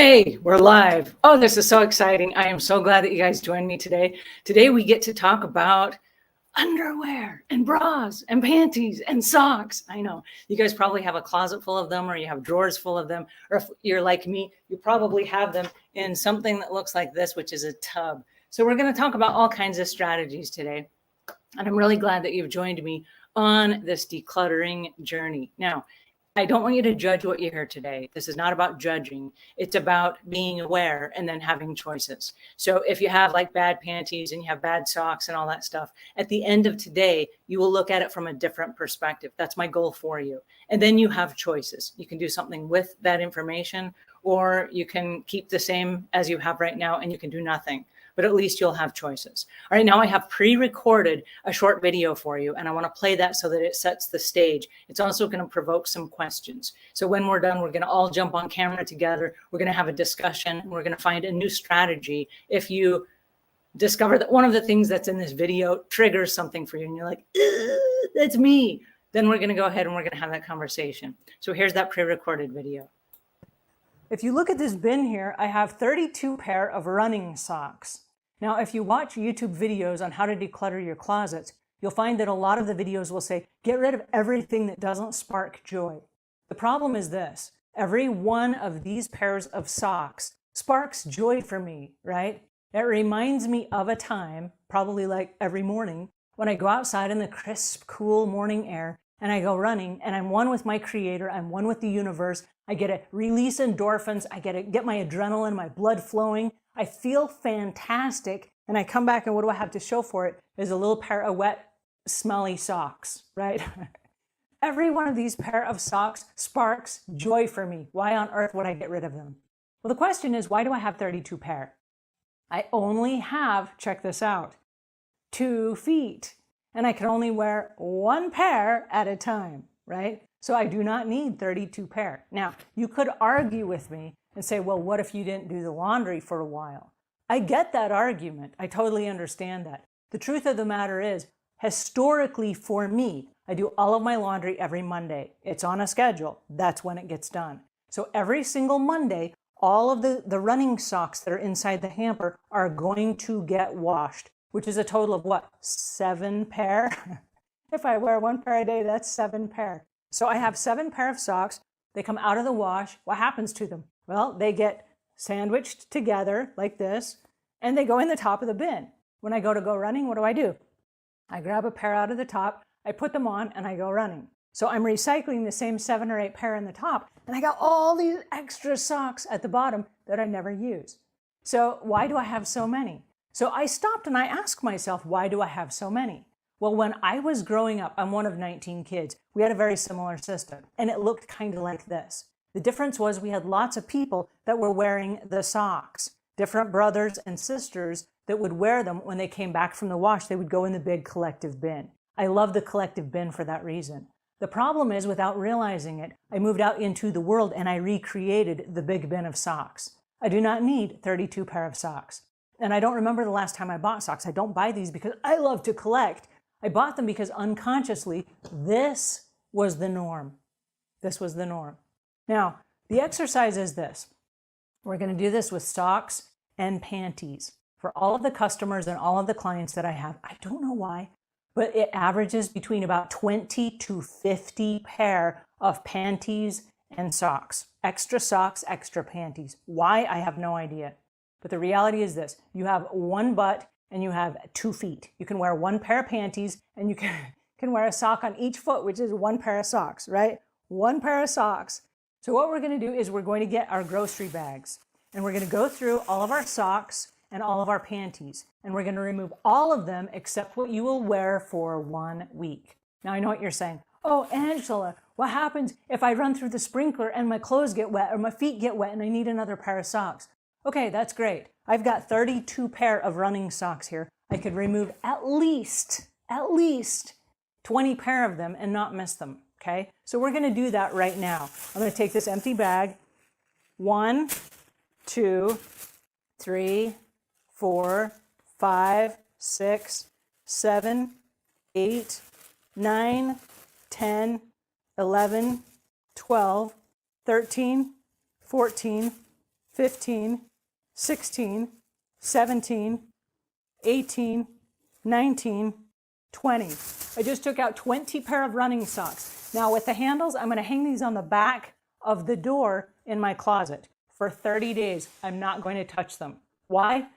Hey, we're live. Oh, this is so exciting. I am so glad that you guys joined me today. Today we get to talk about underwear and bras and panties and socks. I know you guys probably have a closet full of them, or you have drawers full of them, or if you're like me, you probably have them in something that looks like this, which is a tub. So we're going to talk about all kinds of strategies today. And I'm really glad that you've joined me on this decluttering journey. Now, I don't want you to judge what you hear today. This is not about judging. It's about being aware and then having choices. So if you have like bad panties and you have bad socks and all that stuff, at the end of today, you will look at it from a different perspective. That's my goal for you. And then you have choices. You can do something with that information, or you can keep the same as you have right now and you can do nothing. But at least you'll have choices. All right, now I have pre-recorded a short video for you, and I want to play that so that it sets the stage. It's also going to provoke some questions. So when we're done, we're going to all jump on camera together. We're going to have a discussion. We're going to find a new strategy. If you discover that one of the things that's in this video triggers something for you, and you're like, that's me, then we're going to go ahead and we're going to have that conversation. So here's that pre-recorded video. If you look at this bin here, I have 32 pair of running socks. Now, if you watch YouTube videos on how to declutter your closets, you'll find that a lot of the videos will say, get rid of everything that doesn't spark joy. The problem is this: every one of these pairs of socks sparks joy for me, right? It reminds me of a time, probably like every morning, when I go outside in the crisp, cool morning air and I go running and I'm one with my creator, I'm one with the universe. I get to release endorphins, I get my adrenaline, my blood flowing. I feel fantastic, and I come back and what do I have to show for it? Is a little pair of wet, smelly socks, right? Every one of these pair of socks sparks joy for me. Why on earth would I get rid of them? Well, the question is, why do I have 32 pair? I only have, check this out, 2 feet, and I can only wear 1 pair at a time, right? So I do not need 32 pair. Now, you could argue with me and say, well, what if you didn't do the laundry for a while? I get that argument. I totally understand that. The truth of the matter is, historically for me, I do all of my laundry every Monday. It's on a schedule. That's when it gets done. So every single Monday, all of the running socks that are inside the hamper are going to get washed, which is a total of what? 7 pair? If I wear 1 pair a day, that's 7 pair. So I have 7 pair of socks. They come out of the wash. What happens to them? Well, they get sandwiched together like this, and they go in the top of the bin. When I go running, what do? I grab a pair out of the top, I put them on, and I go running. So I'm recycling the same 7 or 8 pair in the top, and I got all these extra socks at the bottom that I never use. So why do I have so many? So I stopped and I asked myself, why do I have so many? Well, when I was growing up, I'm one of 19 kids. We had a very similar system, and it looked kind of like this. The difference was we had lots of people that were wearing the socks, different brothers and sisters that would wear them when they came back from the wash. They would go in the big collective bin. I love the collective bin for that reason. The problem is, without realizing it, I moved out into the world and I recreated the big bin of socks. I do not need 32 pair of socks. And I don't remember the last time I bought socks. I don't buy these because I love to collect. I bought them because unconsciously, this was the norm. This was the norm. Now, the exercise is this. We're going to do this with socks and panties. For all of the customers and all of the clients that I have, I don't know why, but it averages between about 20 to 50 pair of panties and socks. Extra socks, extra panties. Why? I have no idea. But the reality is this. You have 1 butt and you have 2 feet. You can wear 1 pair of panties and you can wear a sock on each foot, which is 1 pair of socks, right? 1 pair of socks. So what we're going to do is we're going to get our grocery bags and we're going to go through all of our socks and all of our panties, and we're going to remove all of them except what you will wear for 1 week. Now I know what you're saying. Oh, Angela, what happens if I run through the sprinkler and my clothes get wet or my feet get wet and I need another pair of socks? Okay, that's great. I've got 32 pair of running socks here. I could remove at least 20 pair of them and not miss them, okay? So we're going to do that right now. I'm going to take this empty bag. 1, 2, 3, 4, 5, 6, 7, 8, 9, 10, 11, 12, 13, 14, 15, 16, 17, 18, 19, 20. I just took out 20 pair of running socks. Now with the handles, I'm going to hang these on the back of the door in my closet. For 30 days, I'm not going to touch them. Why?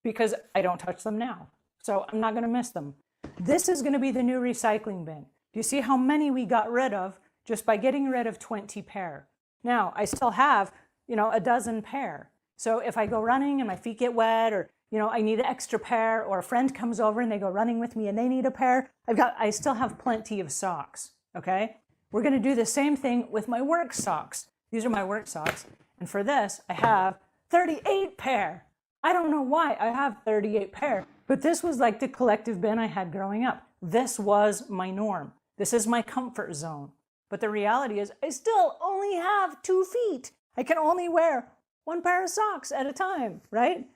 Because I don't touch them now. So I'm not going to miss them. This is going to be the new recycling bin. Do you see how many we got rid of just by getting rid of 20 pair? Now, I still have, a dozen pair. So if I go running and my feet get wet, or, I need an extra pair, or a friend comes over and they go running with me and they need a pair, I still have plenty of socks, okay? We're going to do the same thing with my work socks. These are my work socks. And for this, I have 38 pair. I don't know why I have 38 pair, but this was like the collective bin I had growing up. This was my norm. This is my comfort zone. But the reality is I still only have 2 feet. I can only wear 1 pair of socks at a time, right?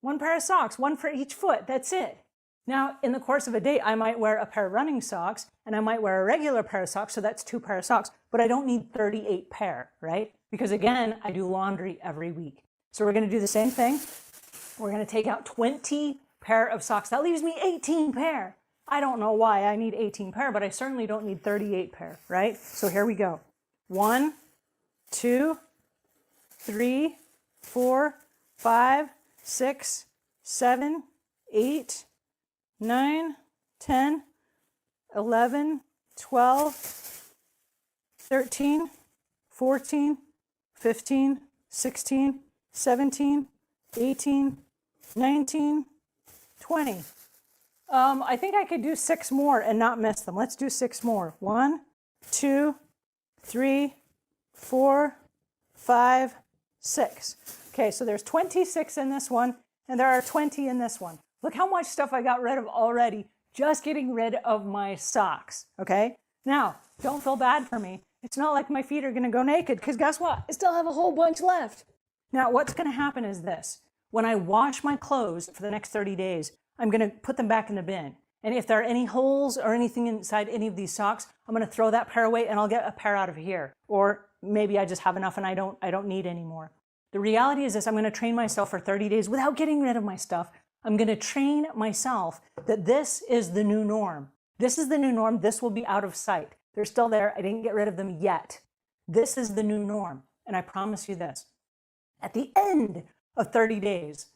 1 pair of socks, 1 for each foot. That's it. Now, in the course of a day, I might wear a pair of running socks and I might wear a regular pair of socks. So that's 2 pair of socks, but I don't need 38 pair, right? Because again, I do laundry every week. So we're going to do the same thing. We're going to take out 20 pair of socks. That leaves me 18 pair. I don't know why I need 18 pair, but I certainly don't need 38 pair, right? So here we go. 1, 2, 3, 4, 5, 6, 7, 8, 9, 10, 11, 12, 13, 14, 15, 16, 17, 18, 19, 20. I think I could do 6 more and not miss them. Let's do 6 more. 1, 2, 3, 4, 5, 6. Okay, so there's 26 in this one, and there are 20 in this one. Look how much stuff I got rid of already, just getting rid of my socks, okay? Now, don't feel bad for me. It's not like my feet are gonna go naked, because guess what? I still have a whole bunch left. Now, what's gonna happen is this. When I wash my clothes for the next 30 days, I'm gonna put them back in the bin. And if there are any holes or anything inside any of these socks, I'm gonna throw that pair away and I'll get a pair out of here. Or maybe I just have enough and I don't need any more. The reality is this, I'm gonna train myself for 30 days without getting rid of my stuff. I'm gonna train myself that this is the new norm. This is the new norm, this will be out of sight. They're still there, I didn't get rid of them yet. This is the new norm, and I promise you this. At the end of 30 days,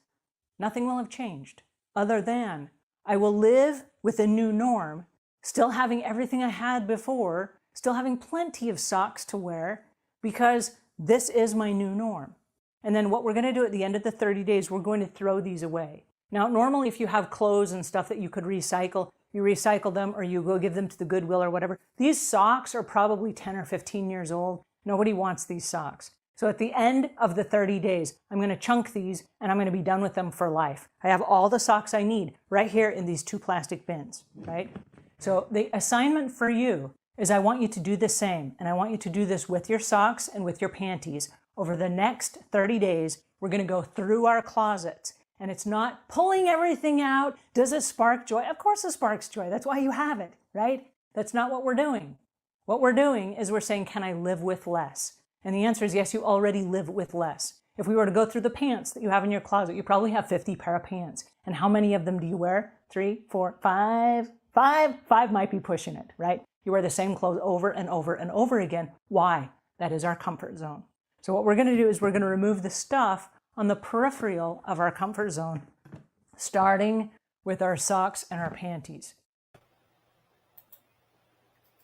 nothing will have changed other than I will live with a new norm, still having everything I had before, still having plenty of socks to wear, because this is my new norm. And then what we're going to do at the end of the 30 days, we're going to throw these away. Now, normally if you have clothes and stuff that you could recycle, you recycle them or you go give them to the Goodwill or whatever. These socks are probably 10 or 15 years old. Nobody wants these socks. So at the end of the 30 days, I'm going to chunk these and I'm going to be done with them for life. I have all the socks I need right here in these 2 plastic bins, right? So the assignment for you is I want you to do the same, and I want you to do this with your socks and with your panties. Over the next 30 days, we're going to go through our closets, and it's not pulling everything out. Does it spark joy? Of course it sparks joy. That's why you have it, right? That's not what we're doing. What we're doing is we're saying, can I live with less? And the answer is yes, you already live with less. If we were to go through the pants that you have in your closet, you probably have 50 pair of pants. And how many of them do you wear? 3, 4, 5? 5 might be pushing it, right? You wear the same clothes over and over and over again. Why? That is our comfort zone. So what we're going to do is we're going to remove the stuff on the peripheral of our comfort zone, starting with our socks and our panties.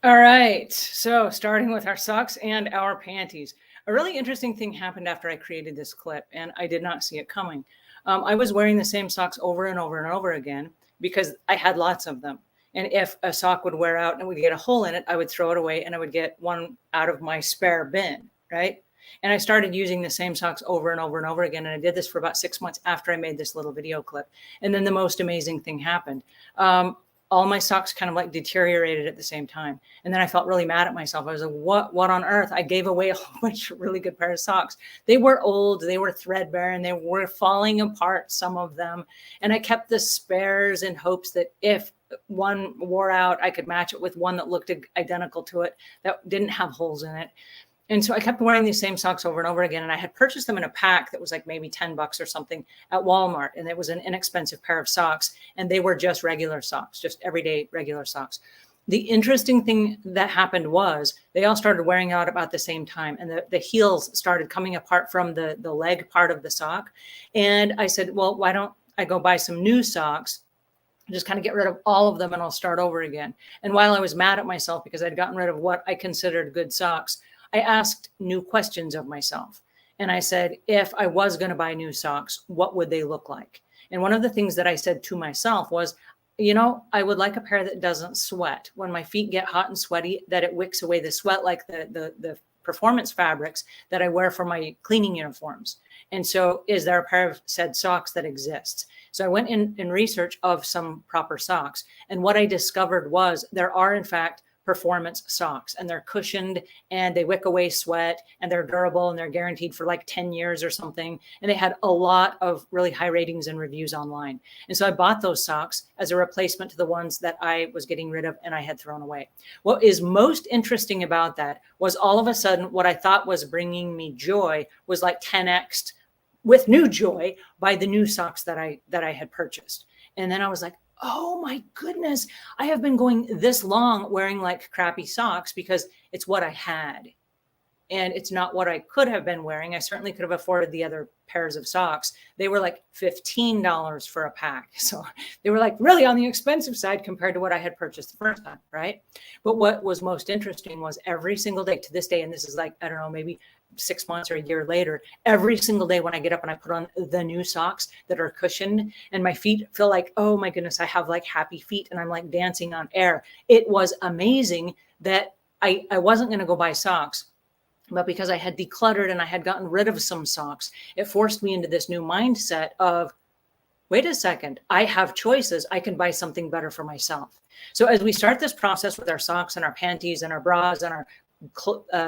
All right, so starting with our socks and our panties. A really interesting thing happened after I created this clip, and I did not see it coming. I was wearing the same socks over and over and over again because I had lots of them. And if a sock would wear out and would get a hole in it, I would throw it away and I would get one out of my spare bin, right? And I started using the same socks over and over and over again. And I did this for about 6 months after I made this little video clip. And then the most amazing thing happened. All my socks kind of like deteriorated at the same time. And then I felt really mad at myself. I was like, what on earth? I gave away a whole bunch of really good pair of socks. They were old, they were threadbare, and they were falling apart, some of them. And I kept the spares in hopes that if one wore out, I could match it with one that looked identical to it, that didn't have holes in it. And so I kept wearing these same socks over and over again. And I had purchased them in a pack that was like maybe $10 or something at Walmart. And it was an inexpensive pair of socks. And they were just regular socks, just everyday regular socks. The interesting thing that happened was they all started wearing out about the same time. And the heels started coming apart from the leg part of the sock. And I said, well, why don't I go buy some new socks? Just kind of get rid of all of them and I'll start over again. And while I was mad at myself because I'd gotten rid of what I considered good socks, I asked new questions of myself. And I said, if I was going to buy new socks, what would they look like? And one of the things that I said to myself was, you know, I would like a pair that doesn't sweat. When my feet get hot and sweaty, that it wicks away the sweat like the performance fabrics that I wear for my cleaning uniforms. And so is there a pair of said socks that exists? So I went in research of some proper socks. And what I discovered was there are, in fact, performance socks, and they're cushioned and they wick away sweat and they're durable and they're guaranteed for like 10 years or something. And they had a lot of really high ratings and reviews online. And so I bought those socks as a replacement to the ones that I was getting rid of and I had thrown away. What is most interesting about that was all of a sudden, what I thought was bringing me joy was like 10x'd with new joy by the new socks that I had purchased. And then I was like, oh my goodness, I have been going this long wearing like crappy socks because it's what I had. And it's not what I could have been wearing. I certainly could have afforded the other pairs of socks. They were like $15 for a pack. So they were like really on the expensive side compared to what I had purchased the first time, right? But what was most interesting was every single day to this day, and this is like, I don't know, maybe 6 months or a year later, every single day when I get up and I put on the new socks that are cushioned and my feet feel like, oh my goodness, I have like happy feet and I'm like dancing on air. It was amazing that I wasn't going to go buy socks, but because I had decluttered and I had gotten rid of some socks, it forced me into this new mindset of, wait a second, I have choices. I can buy something better for myself. So as we start this process with our socks and our panties and our bras and our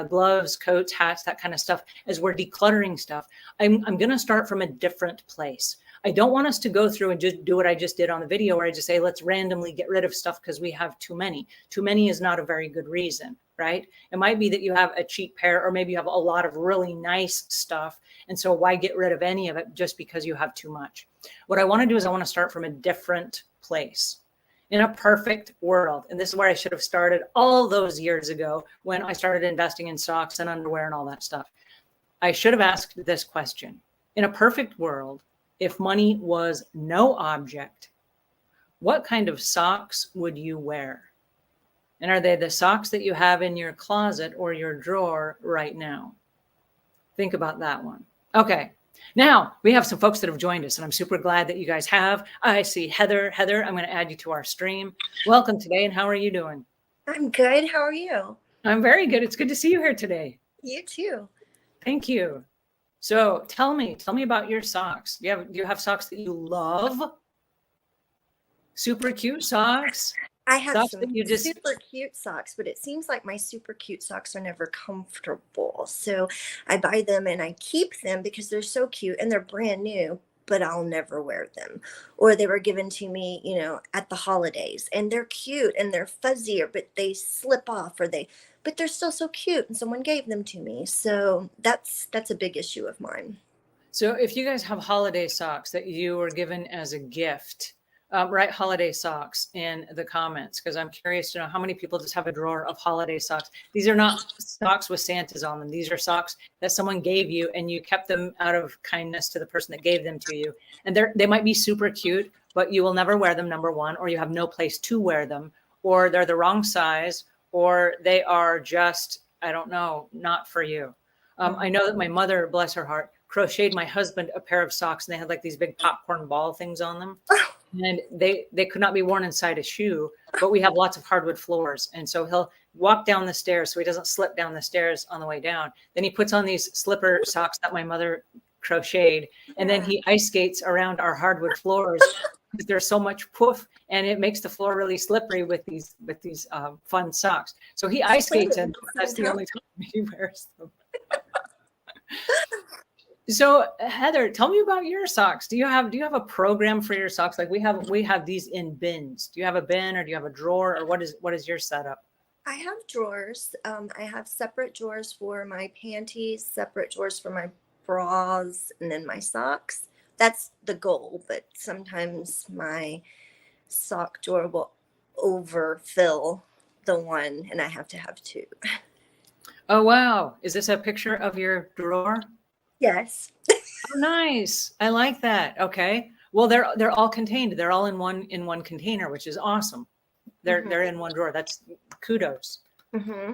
gloves, coats, hats, that kind of stuff, as we're decluttering stuff, I'm going to start from a different place. I don't want us to go through and just do what I just did on the video where I just say, let's randomly get rid of stuff because we have too many. Too many is not a very good reason, right? It might be that you have a cheap pair, or maybe you have a lot of really nice stuff. And so why get rid of any of it just because you have too much? What I want to do is I want to start from a different place. In a perfect world, and this is where I should have started all those years ago when I started investing in socks and underwear and all that stuff, I should have asked this question. In a perfect world, if money was no object, what kind of socks would you wear? And are they the socks that you have in your closet or your drawer right now? Think about that one. Okay. Now we have some folks that have joined us and I'm super glad that you guys have. I see Heather. Heather, I'm going to add you to our stream. Welcome today. And how are you doing? I'm good. How are you? I'm very good. It's good to see you here today. You too. Thank you. So tell me about your socks. Do you have socks that you love? Super cute socks? I have Socks some that you just... super cute socks, but it seems like my super cute socks are never comfortable. So I buy them and I keep them because they're so cute and they're brand new, but I'll never wear them. Or they were given to me, you know, at the holidays and they're cute and they're fuzzier, but they slip off but they're still so cute and someone gave them to me. So that's a big issue of mine. So if you guys have holiday socks that you were given as a gift, write holiday socks in the comments because I'm curious to know how many people just have a drawer of holiday socks. These are not socks with Santas on them. These are socks that someone gave you and you kept them out of kindness to the person that gave them to you. And they might be super cute, but you will never wear them, number one, or you have no place to wear them, or they're the wrong size, or they are just, I don't know, not for you. I know that my mother, bless her heart, crocheted my husband a pair of socks and they had like these big popcorn ball things on them. And they could not be worn inside a shoe, but we have lots of hardwood floors. And so he'll walk down the stairs so he doesn't slip down the stairs on the way down. Then he puts on these slipper socks that my mother crocheted. And then he ice skates around our hardwood floors because there's so much poof and it makes the floor really slippery with these fun socks. So he ice skates and that's the only time he wears them. So Heather, tell me about your socks. Do you have a program for your socks? Like we have these in bins. Do you have a bin or do you have a drawer or what is your setup? I have drawers. I have separate drawers for my panties, separate drawers for my bras, and then my socks. That's the goal, but sometimes my sock drawer will overfill the one, and I have to have two. Oh, wow. Is this a picture of your drawer? Yes. Oh, nice. I like that. Okay. Well, they're all contained. They're all in one container, which is awesome. They're in one drawer. That's kudos. Mm-hmm.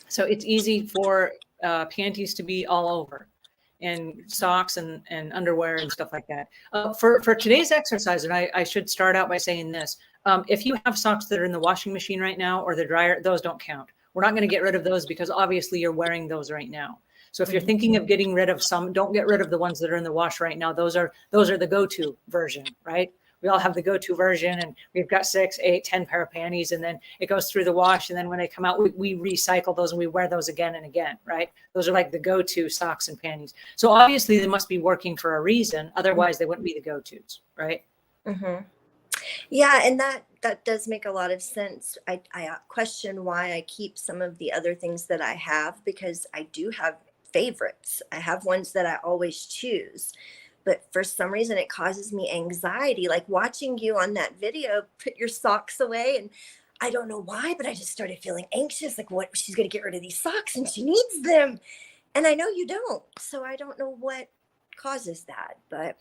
So it's easy for panties to be all over, and socks and underwear and stuff like that. For today's exercise, and I should start out by saying this: if you have socks that are in the washing machine right now or the dryer, those don't count. We're not going to get rid of those because obviously you're wearing those right now. So if you're thinking of getting rid of some, don't get rid of the ones that are in the wash right now. Those are the go-to version, right? We all have the go-to version, and we've got 6, 8, 10 pair of panties, and then it goes through the wash. And then when they come out, we recycle those and we wear those again and again, right? Those are like the go-to socks and panties. So obviously they must be working for a reason. Otherwise they wouldn't be the go-tos, right? Mm-hmm. Yeah, and that does make a lot of sense. I question why I keep some of the other things that I have, because I do have favorites. I have ones that I always choose. But for some reason, it causes me anxiety. Like watching you on that video, put your socks away. And I don't know why, but I just started feeling anxious. Like, what? She's going to get rid of these socks and she needs them. And I know you don't. So I don't know what causes that. But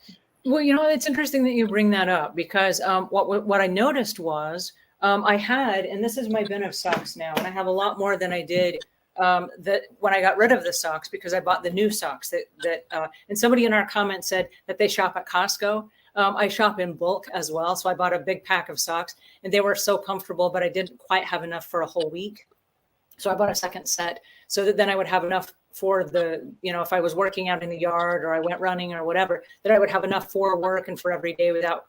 Well, it's interesting that you bring that up because what I noticed was I had, and this is my bin of socks now, and I have a lot more than I did that when I got rid of the socks because I bought the new socks and somebody in our comments said that they shop at Costco. I shop in bulk as well. So I bought a big pack of socks and they were so comfortable, but I didn't quite have enough for a whole week. So I bought a second set so that then I would have enough for if I was working out in the yard or I went running or whatever, that I would have enough for work and for every day without,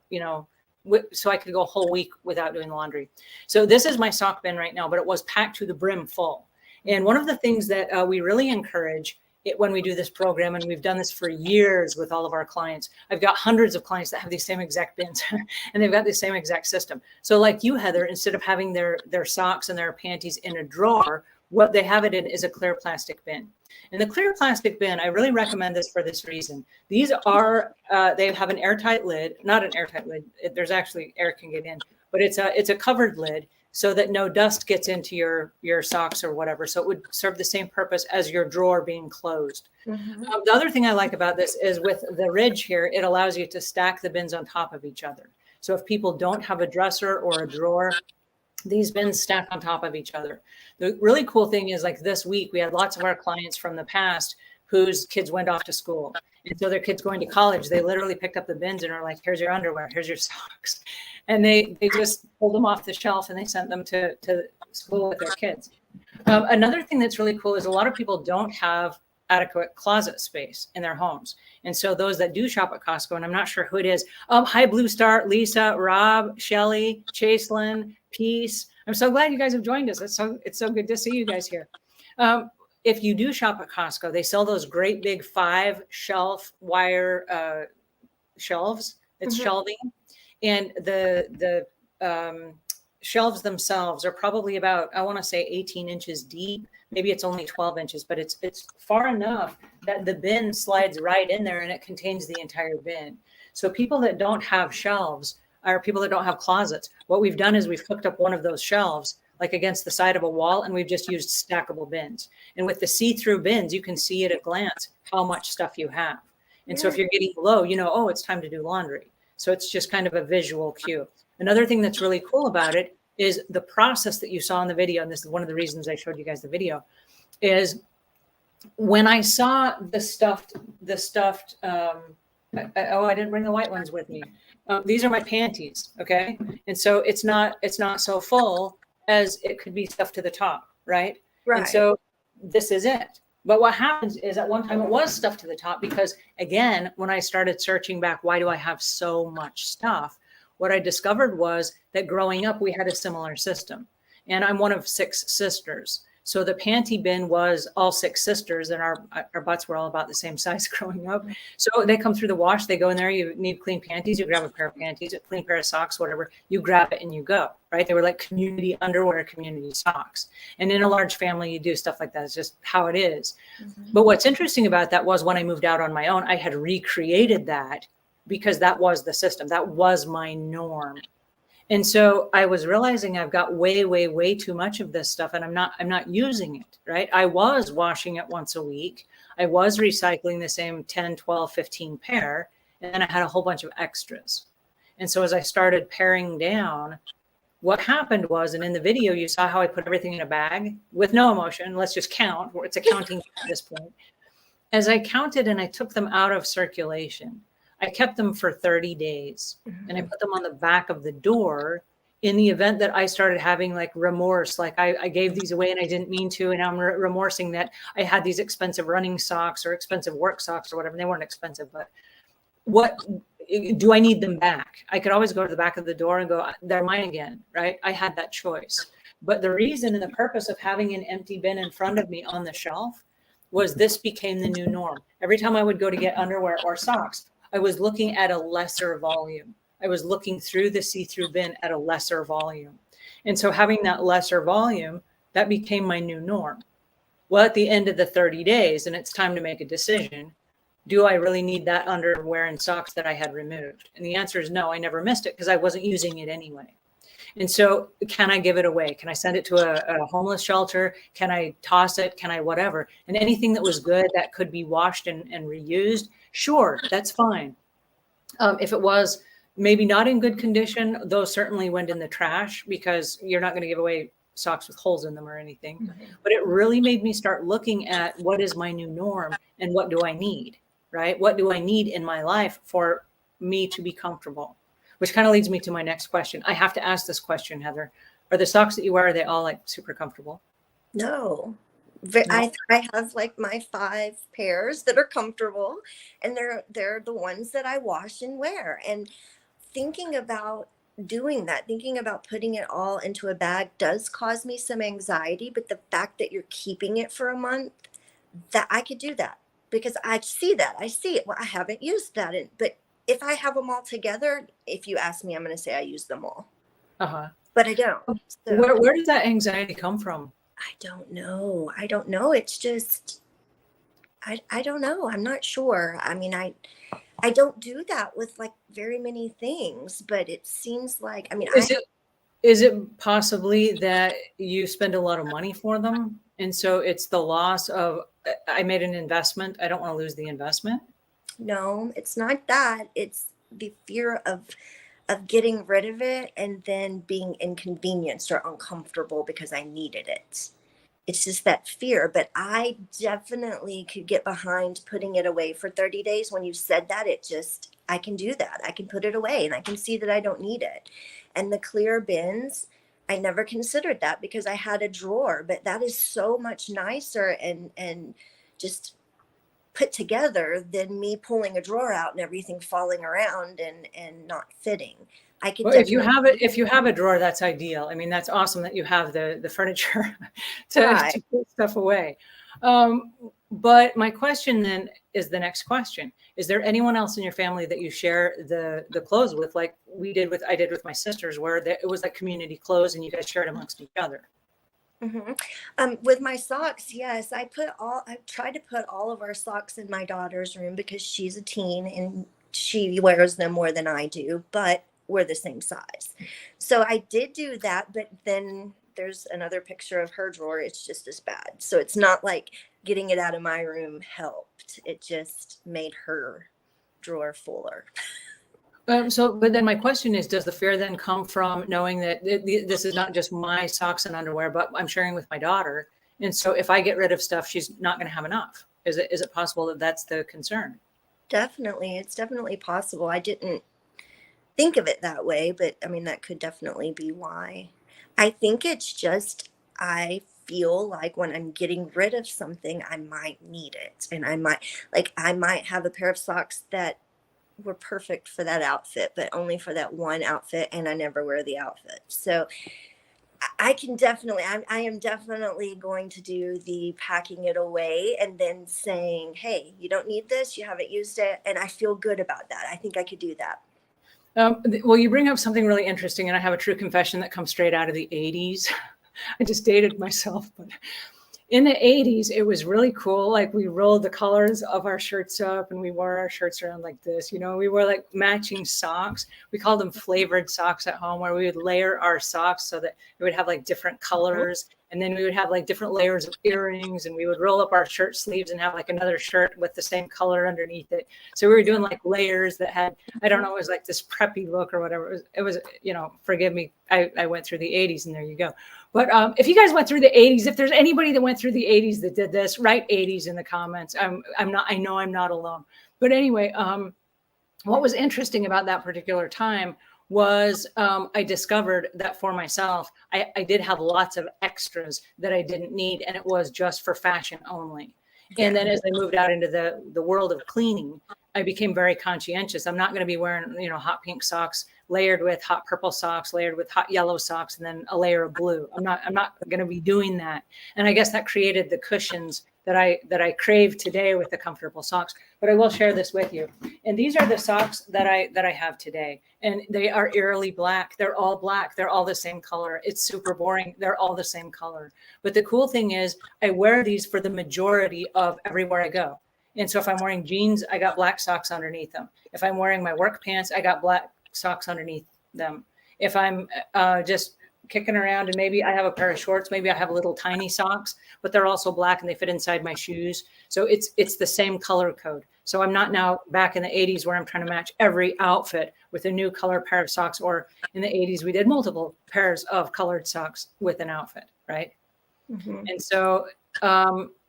so I could go a whole week without doing laundry. So this is my sock bin right now, but it was packed to the brim full. And one of the things that we really encourage when we do this program, and we've done this for years with all of our clients, I've got hundreds of clients that have these same exact bins and they've got the same exact system. So like you, Heather, instead of having their socks and their panties in a drawer, what they have it in is a clear plastic bin. And the clear plastic bin, I really recommend this for this reason. These are, they have an airtight lid, not an airtight lid. There's actually air can get in, but it's a covered lid so that no dust gets into your socks or whatever. So it would serve the same purpose as your drawer being closed. mm-hmm. The other thing I like about this is with the ridge here, it allows you to stack the bins on top of each other. So if people don't have a dresser or a drawer, these bins stack on top of each other. The really cool thing is, like this week, we had lots of our clients from the past whose kids went off to school. And so their kids going to college, they literally picked up the bins and are like, here's your underwear, here's your socks. And they just pulled them off the shelf and they sent them to school with their kids. Another thing that's really cool is a lot of people don't have adequate closet space in their homes. And so those that do shop at Costco, and I'm not sure who it is, hi, Blue Star, Lisa, Rob, Shelly, Chaselyn, Peace. I'm so glad you guys have joined us. It's so good to see you guys here. If you do shop at Costco, they sell those great big 5 shelf wire shelves. It's shelving. And the shelves themselves are probably about, I want to say 18 inches deep. Maybe it's only 12 inches, but it's far enough that the bin slides right in there and it contains the entire bin. So people that don't have shelves are people that don't have closets. What we've done is we've hooked up one of those shelves like against the side of a wall, and we've just used stackable bins. And with the see-through bins, you can see at a glance how much stuff you have. And so if you're getting low, oh, it's time to do laundry. So it's just kind of a visual cue. Another thing that's really cool about it is the process that you saw in the video, and this is one of the reasons I showed you guys the video, is when I saw the stuffed, I didn't bring the white ones with me. These are my panties, okay? And so it's not so full as it could be stuffed to the top, right? Right. And so this is it. But what happens is at one time it was stuffed to the top because, again, when I started searching back, why do I have so much stuff? What I discovered was that growing up, we had a similar system. And I'm one of 6 sisters. So the panty bin was all 6 sisters, and our butts were all about the same size growing up. So they come through the wash, they go in there, you need clean panties, you grab a pair of panties, a clean pair of socks, whatever, you grab it and you go, right? They were like community underwear, community socks. And in a large family, you do stuff like that. It's just how it is. But what's interesting about that was when I moved out on my own, I had recreated that because that was the system. That was my norm. And so I was realizing I've got way, way, way too much of this stuff, and I'm not using it, right? I was washing it once a week. I was recycling the same 10, 12, 15 pair, and then I had a whole bunch of extras. And so as I started paring down, what happened was, and in the video, you saw how I put everything in a bag with no emotion. Let's just count. It's a counting at this point. As I counted and I took them out of circulation, I kept them for 30 days and I put them on the back of the door in the event that I started having like remorse, like I gave these away and I didn't mean to. And I'm remorsing that I had these expensive running socks or expensive work socks or whatever. They weren't expensive, but what do I need them back? I could always go to the back of the door and go, they're mine again, right? I had that choice. But the reason and the purpose of having an empty bin in front of me on the shelf was this became the new norm. Every time I would go to get underwear or socks, I was looking at a lesser volume. I was looking through the see-through bin at a lesser volume. And so having that lesser volume, that became my new norm. Well, at the end of the 30 days, and it's time to make a decision, do I really need that underwear and socks that I had removed? And the answer is no, I never missed it because I wasn't using it anyway. And so can I give it away? Can I send it to a homeless shelter? Can I toss it? Can I whatever? And anything that was good that could be washed and reused, sure, that's fine. If it was maybe not in good condition, those certainly went in the trash because you're not going to give away socks with holes in them or anything. But it really made me start looking at what is my new norm and what do I need, right? What do I need in my life for me to be comfortable? Which kind of leads me to my next question. I have to ask this question, Heather. Are the socks that you wear, are they all like super comfortable? No. I have like my 5 pairs that are comfortable, and they're the ones that I wash and wear. And thinking about doing that, thinking about putting it all into a bag does cause me some anxiety, but the fact that you're keeping it for a month, that I could do that because I see that. I see it. Well, I haven't used that but if I have them all together, if you ask me, I'm going to say I use them all. But I don't. So. Where does that anxiety come from? I don't know. It's just, I don't know. I'm not sure. I mean, I don't do that with like very many things, but it seems like, I mean, is it possibly that you spend a lot of money for them? And so it's the loss of, I made an investment. I don't want to lose the investment. No, it's not that. It's the fear of getting rid of it and then being inconvenienced or uncomfortable because I needed it. It's just that fear. But I definitely could get behind putting it away for 30 days. When you said that, I can do that. I can put it away and I can see that I don't need it. And the clear bins, I never considered that because I had a drawer, but that is so much nicer and just put together than me pulling a drawer out and everything falling around and not fitting. I could. Well, if you have a drawer, that's ideal. I mean, that's awesome that you have the furniture to put stuff away. But my question then is the next question: is there anyone else in your family that you share the clothes with, like I did with my sisters, where it was like community clothes and you guys shared amongst each other? With my socks, yes, I try to put all of our socks in my daughter's room because she's a teen and she wears them more than I do, but we're the same size. So I did do that, but then there's another picture of her drawer. It's just as bad. So it's not like getting it out of my room helped. It just made her drawer fuller. But then my question is, does the fear then come from knowing that this is not just my socks and underwear, but I'm sharing with my daughter? And so if I get rid of stuff, she's not going to have enough. Is it possible that that's the concern? Definitely. It's definitely possible. I didn't think of it that way, but I mean, that could definitely be why. I think it's just, I feel like when I'm getting rid of something, I might need it. And I might have a pair of socks that were perfect for that outfit, but only for that one outfit, and I never wear the outfit. So I can definitely, I am definitely going to do the packing it away and then saying, hey, you don't need this, you haven't used it. And I feel good about that. I think I could do that. Well, you bring up something really interesting, and I have a true confession that comes straight out of the 80s. I just dated myself, but in the 80s, it was really cool. Like we rolled the collars of our shirts up and we wore our shirts around like this. You know, we wore like matching socks. We called them flavored socks at home, where we would layer our socks so that it would have like different colors. And then we would have like different layers of earrings, and we would roll up our shirt sleeves and have like another shirt with the same color underneath it. So we were doing like layers that had, I don't know, it was like this preppy look or whatever. It was, you know, forgive me. I went through the 80s, and there you go. But if you guys went through the 80s, if there's anybody that went through the 80s that did this, write 80s in the comments. I'm not, I know I'm not alone. But anyway, what was interesting about that particular time was I discovered that for myself, I did have lots of extras that I didn't need, and it was just for fashion only. And then as I moved out into the world of cleaning, I became very conscientious. I'm not going to be wearing, you know, hot pink socks layered with hot purple socks, layered with hot yellow socks, and then a layer of blue. I'm not going to be doing that. And I guess that created the cushions that I crave today with the comfortable socks. But I will share this with you. And these are the socks that I have today. And they are eerily black. They're all black. They're all the same color. It's super boring. They're all the same color. But the cool thing is I wear these for the majority of everywhere I go. And so if I'm wearing jeans, I got black socks underneath them. If I'm wearing my work pants, I got black socks underneath them. If I'm just kicking around and maybe I have a pair of shorts, maybe I have little tiny socks, but they're also black and they fit inside my shoes. So it's the same color code. So I'm not now back in the 80s where I'm trying to match every outfit with a new color pair of socks, or in the 80s, we did multiple pairs of colored socks with an outfit, right? Mm-hmm. And so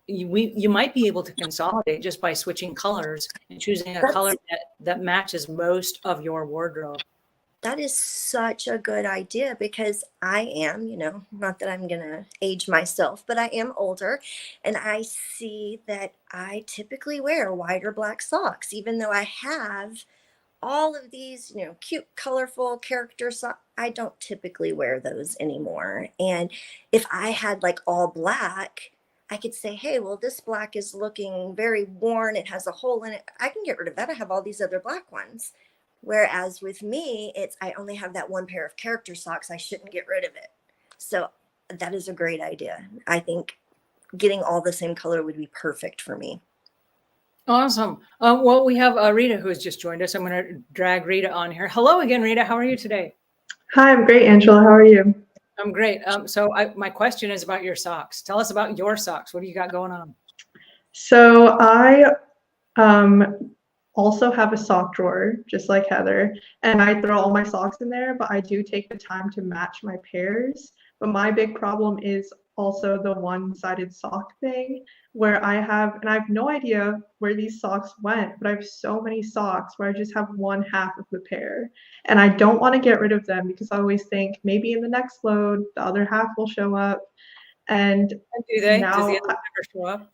you might be able to consolidate just by switching colors and choosing a color that matches most of your wardrobe. That is such a good idea, because I am, you know, not that I'm going to age myself, but I am older, and I see that I typically wear white or black socks, even though I have all of these, you know, cute, colorful character socks. I don't typically wear those anymore. And if I had like all black, I could say, hey, well, this black is looking very worn. It has a hole in it. I can get rid of that. I have all these other black ones. Whereas with me, I only have that one pair of character socks. I shouldn't get rid of it. So that is a great idea. I think getting all the same color would be perfect for me. Awesome. Well, we have Rita who has just joined us. I'm going to drag Rita on here. Hello again, Rita. How are you today? Hi, I'm great, Angela. How are you? I'm great. So my question is about your socks. Tell us about your socks. What do you got going on? So I also have a sock drawer, just like Heather, and I throw all my socks in there, but I do take the time to match my pairs. But my big problem is also the one-sided sock thing, where I have no idea where these socks went, but I have so many socks where I just have one half of the pair. And I don't want to get rid of them because I always think maybe in the next load, the other half will show up. And do they? Does the other never show up?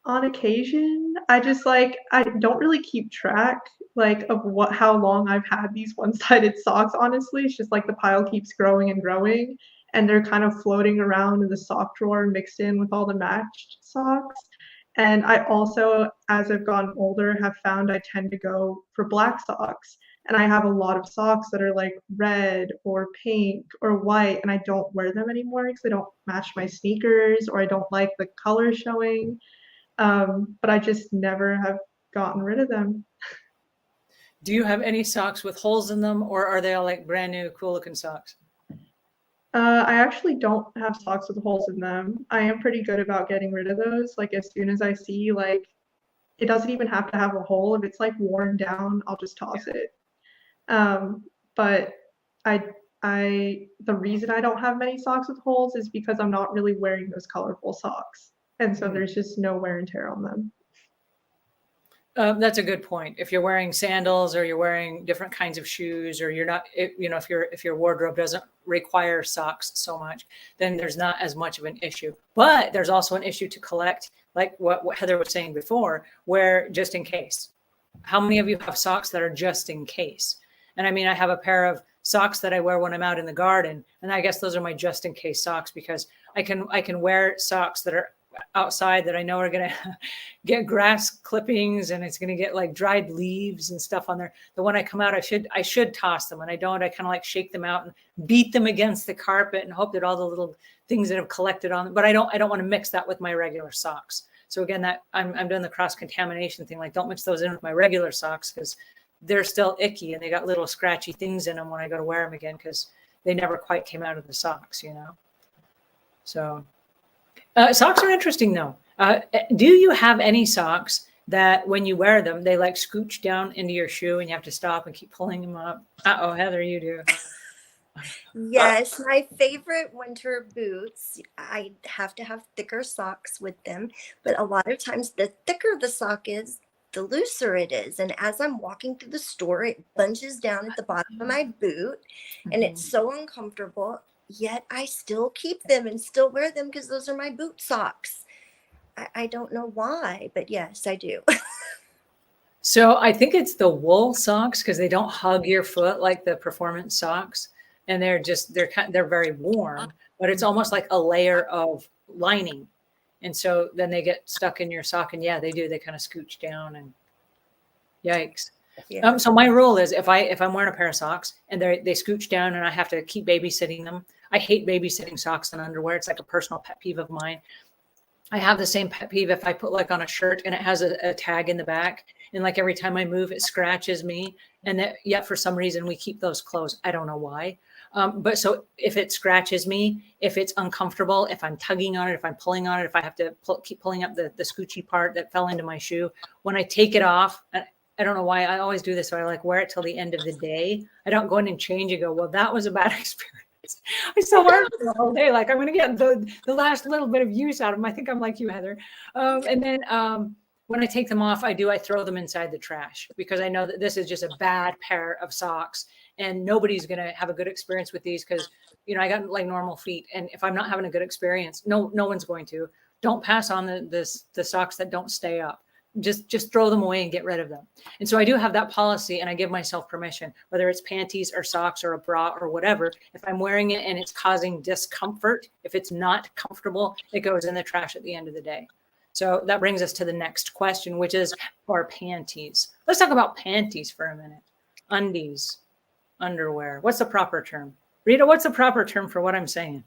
On occasion, I don't really keep track of how long I've had these one-sided socks, honestly. It's just like the pile keeps growing and growing, and they're kind of floating around in the sock drawer mixed in with all the matched socks. And I also, as I've gotten older, have found I tend to go for black socks. And I have a lot of socks that are like red or pink or white, and I don't wear them anymore because they don't match my sneakers, or I don't like the color showing. But I just never have gotten rid of them. Do you have any socks with holes in them, or are they all like brand new, cool looking socks? I actually don't have socks with holes in them. I am pretty good about getting rid of those. Like as soon as I see it doesn't even have to have a hole. If it's like worn down, I'll just toss it. But the reason I don't have many socks with holes is because I'm not really wearing those colorful socks. And so there's just no wear and tear on them. That's a good point. If you're wearing sandals or you're wearing different kinds of shoes, or you're not, if your wardrobe doesn't require socks so much, then there's not as much of an issue. But there's also an issue to collect, like what Heather was saying before, where just in case. How many of you have socks that are just in case? And I mean, I have a pair of socks that I wear when I'm out in the garden. And I guess those are my just in case socks, because I can wear socks that are outside that I know are going to get grass clippings, and it's going to get like dried leaves and stuff on there. The when I come out, I should toss them, and I don't. I kind of like shake them out and beat them against the carpet and hope that all the little things that have collected on them. But I don't want to mix that with my regular socks. So again, that I'm doing the cross contamination thing. Like, don't mix those in with my regular socks, because they're still icky and they got little scratchy things in them when I go to wear them again, because they never quite came out of the socks, you know. So socks are interesting though. Do you have any socks that when you wear them, they like scooch down into your shoe and you have to stop and keep pulling them up? Uh-oh, Heather, you do. Yes, my favorite winter boots, I have to have thicker socks with them, but a lot of times the thicker the sock is, the looser it is. And as I'm walking through the store, it bunches down at the bottom of my boot, and it's so uncomfortable, yet I still keep them and still wear them because those are my boot socks. I don't know why, but yes, I do. So I think it's the wool socks, because they don't hug your foot like the performance socks. And they're very warm, but it's almost like a layer of lining. And so then they get stuck in your sock, and yeah, they do. They kind of scooch down, and yikes. Yeah. So my rule is, if I'm wearing a pair of socks and they scooch down and I have to keep babysitting them, I hate babysitting socks and underwear. It's like a personal pet peeve of mine. I have the same pet peeve if I put like on a shirt and it has a tag in the back, and like every time I move, it scratches me. And that, yet for some reason we keep those closed. I don't know why. But so if it scratches me, if it's uncomfortable, if I'm tugging on it, if I'm pulling on it, if I have to keep pulling up the scoochy part that fell into my shoe, when I take it off, I don't know why I always do this. So I like wear it till the end of the day. I don't go in and change and go, well, that was a bad experience. I still wear it the whole day. Like, I'm going to get the last little bit of use out of them. I think I'm like you, Heather. And then when I take them off, I throw them inside the trash, because I know that this is just a bad pair of socks, and nobody's going to have a good experience with these, because, you know, I got like normal feet. And if I'm not having a good experience, no one's going to. Don't pass on the socks that don't stay up. Just throw them away and get rid of them. And so I do have that policy, and I give myself permission, whether it's panties or socks or a bra or whatever. If I'm wearing it and it's causing discomfort, if it's not comfortable, it goes in the trash at the end of the day. So that brings us to the next question, which is our panties. Let's talk about panties for a minute. Undies, underwear. What's the proper term? Rita, what's the proper term for what I'm saying?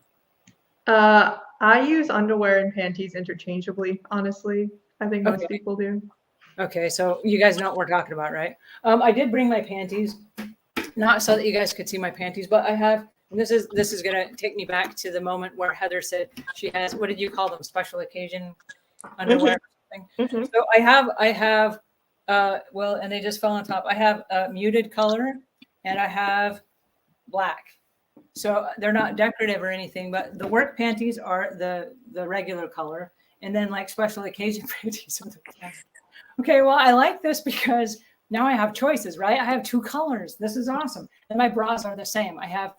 I use underwear and panties interchangeably, honestly. I think most people do. Okay, so you guys know what we're talking about, right? I did bring my panties, not so that you guys could see my panties, but I have, and this is going to take me back to the moment where Heather said she has, what did you call them? Special occasion underwear or something? So I have, well, and they just fell on top. I have a muted color and I have black. So they're not decorative or anything, but the work panties are the regular color. And then like special occasion panties. Okay, well, I like this because now I have choices, right? I have two colors. This is awesome. And my bras are the same. I have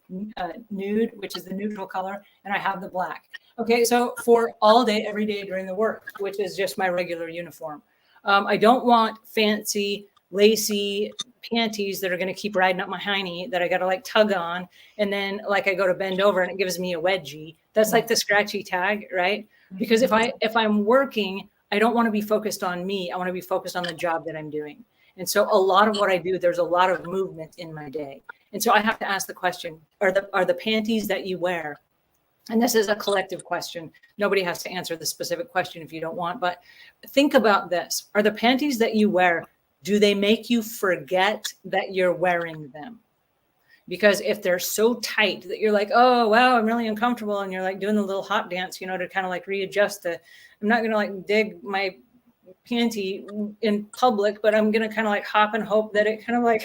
nude, which is the neutral color, and I have the black. Okay, so for all day, every day during the work, which is just my regular uniform. I don't want fancy, lacy panties that are going to keep riding up my hiney that I got to like tug on. And then like I go to bend over and it gives me a wedgie. That's like the scratchy tag, right? Because if I'm working, I don't want to be focused on me. I want to be focused on the job that I'm doing. And so a lot of what I do, there's a lot of movement in my day. And so I have to ask the question, are the panties that you wear, and this is a collective question. Nobody has to answer the specific question if you don't want, but think about this. Are the panties that you wear, do they make you forget that you're wearing them? Because if they're so tight that you're like, oh, wow, I'm really uncomfortable. And you're like doing the little hop dance, you know, to kind of like readjust I'm not going to like dig my panty in public, but I'm going to kind of like hop and hope that it kind of like,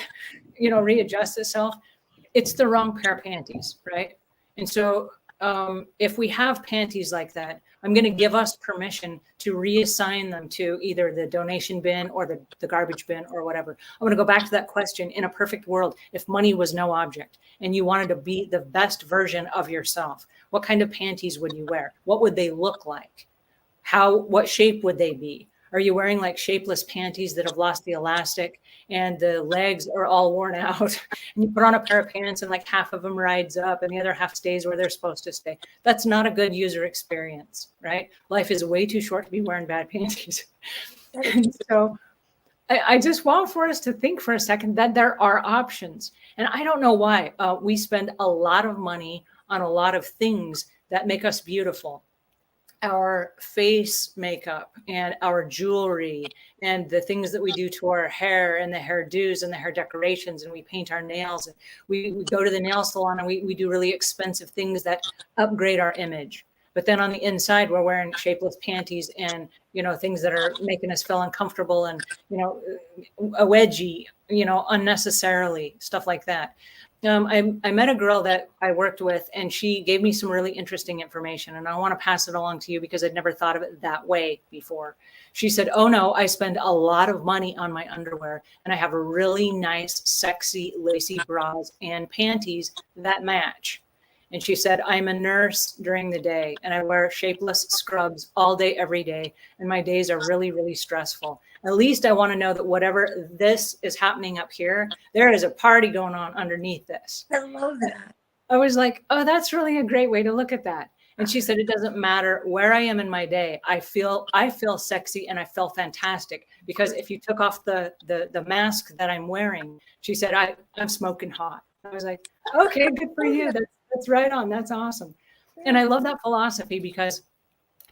you know, readjusts itself. It's the wrong pair of panties, right? And so if we have panties like that, I'm going to give us permission to reassign them to either the donation bin or the garbage bin or whatever. I'm going to go back to that question. In a perfect world, if money was no object and you wanted to be the best version of yourself, what kind of panties would you wear? What would they look like? What shape would they be? Are you wearing like shapeless panties that have lost the elastic and the legs are all worn out? And you put on a pair of pants and like half of them rides up and the other half stays where they're supposed to stay. That's not a good user experience, right? Life is way too short to be wearing bad panties. And so I just want for us to think for a second that there are options. And I don't know why we spend a lot of money on a lot of things that make us beautiful. Our face makeup and our jewelry and the things that we do to our hair and the hairdos and the hair decorations, and we paint our nails and we go to the nail salon and we do really expensive things that upgrade our image. But then on the inside, we're wearing shapeless panties and, you know, things that are making us feel uncomfortable and, you know, a wedgie, you know, unnecessarily, stuff like that. I met a girl that I worked with and she gave me some really interesting information, and I want to pass it along to you because I'd never thought of it that way before. She said, oh no, I spend a lot of money on my underwear and I have a really nice, sexy, lacy bras and panties that match. And she said, I'm a nurse during the day and I wear shapeless scrubs all day, every day. And my days are really, really stressful. At least I want to know that whatever this is happening up here, there is a party going on underneath this. I love that. I was like, oh, that's really a great way to look at that. And she said, it doesn't matter where I am in my day. I feel sexy and I feel fantastic, because if you took off the mask that I'm wearing, she said, I'm smoking hot. I was like, okay, good for you. That's right on. That's awesome. And I love that philosophy because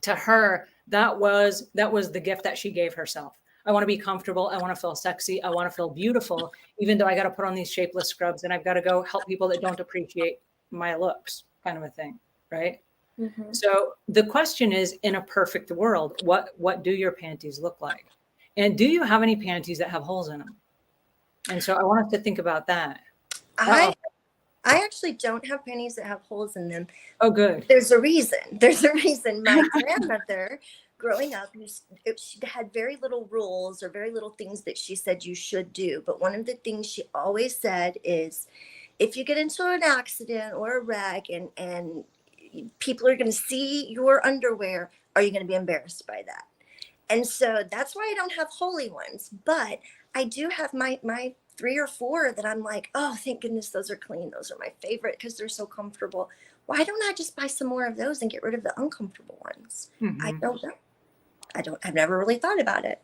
to her, that was the gift that she gave herself. I want to be comfortable. I want to feel sexy. I want to feel beautiful, even though I got to put on these shapeless scrubs and I've got to go help people that don't appreciate my looks, kind of a thing. Right. Mm-hmm. So the question is, in a perfect world, what do your panties look like? And do you have any panties that have holes in them? And so I want us to think about that. I actually don't have panties that have holes in them. Oh, good. There's a reason. My grandmother, growing up, she had very little rules or very little things that she said you should do. But one of the things she always said is, if you get into an accident or a wreck and people are going to see your underwear, are you going to be embarrassed by that? And so that's why I don't have holy ones. But I do have my 3 or 4 that I'm like, oh, thank goodness those are clean. Those are my favorite because they're so comfortable. Why don't I just buy some more of those and get rid of the uncomfortable ones? Mm-hmm. I don't know. I've never really thought about it.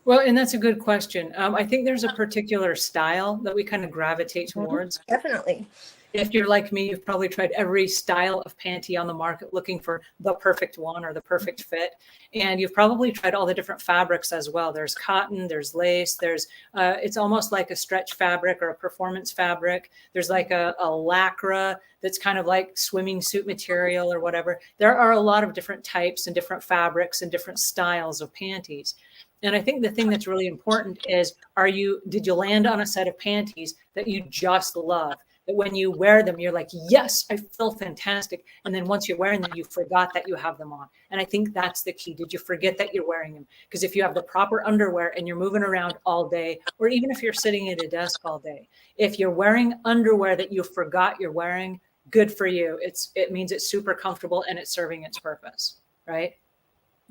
Well, and that's a good question. I think there's a particular style that we kind of gravitate towards. Definitely. If you're like me, you've probably tried every style of panty on the market looking for the perfect one or the perfect fit. And you've probably tried all the different fabrics as well. There's cotton, there's lace, there's it's almost like a stretch fabric or a performance fabric. There's like a lycra that's kind of like swimming suit material or whatever. There are a lot of different types and different fabrics and different styles of panties. And I think the thing that's really important is, did you land on a set of panties that you just love? That when you wear them, you're like, yes, I feel fantastic. And then once you're wearing them, you forgot that you have them on. And I think that's the key. Did you forget that you're wearing them? Because if you have the proper underwear and you're moving around all day, or even if you're sitting at a desk all day, if you're wearing underwear that you forgot you're wearing, good for you. It means it's super comfortable and it's serving its purpose, right?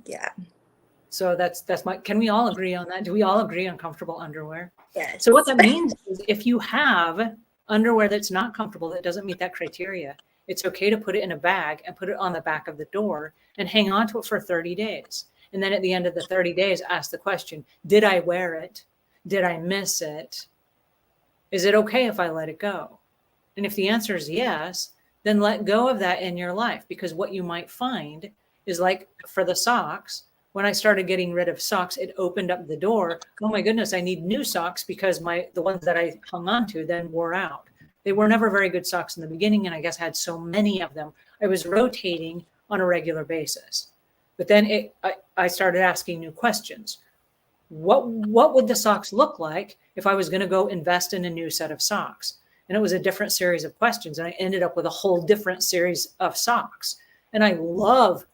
Yeah. So can we all agree on that? Do we all agree on comfortable underwear? Yes. So what that means is, if you have underwear that's not comfortable, that doesn't meet that criteria, it's okay to put it in a bag and put it on the back of the door and hang on to it for 30 days. And then at the end of the 30 days, ask the question, did I wear it? Did I miss it? Is it okay if I let it go? And if the answer is yes, then let go of that in your life, because what you might find is, like for the socks, when I started getting rid of socks, it opened up the door. Oh my goodness, I need new socks because the ones that I hung on to then wore out. They were never very good socks in the beginning, and I guess I had so many of them. I was rotating on a regular basis. But then I started asking new questions. What would the socks look like if I was going to go invest in a new set of socks? And it was a different series of questions, and I ended up with a whole different series of socks. And I love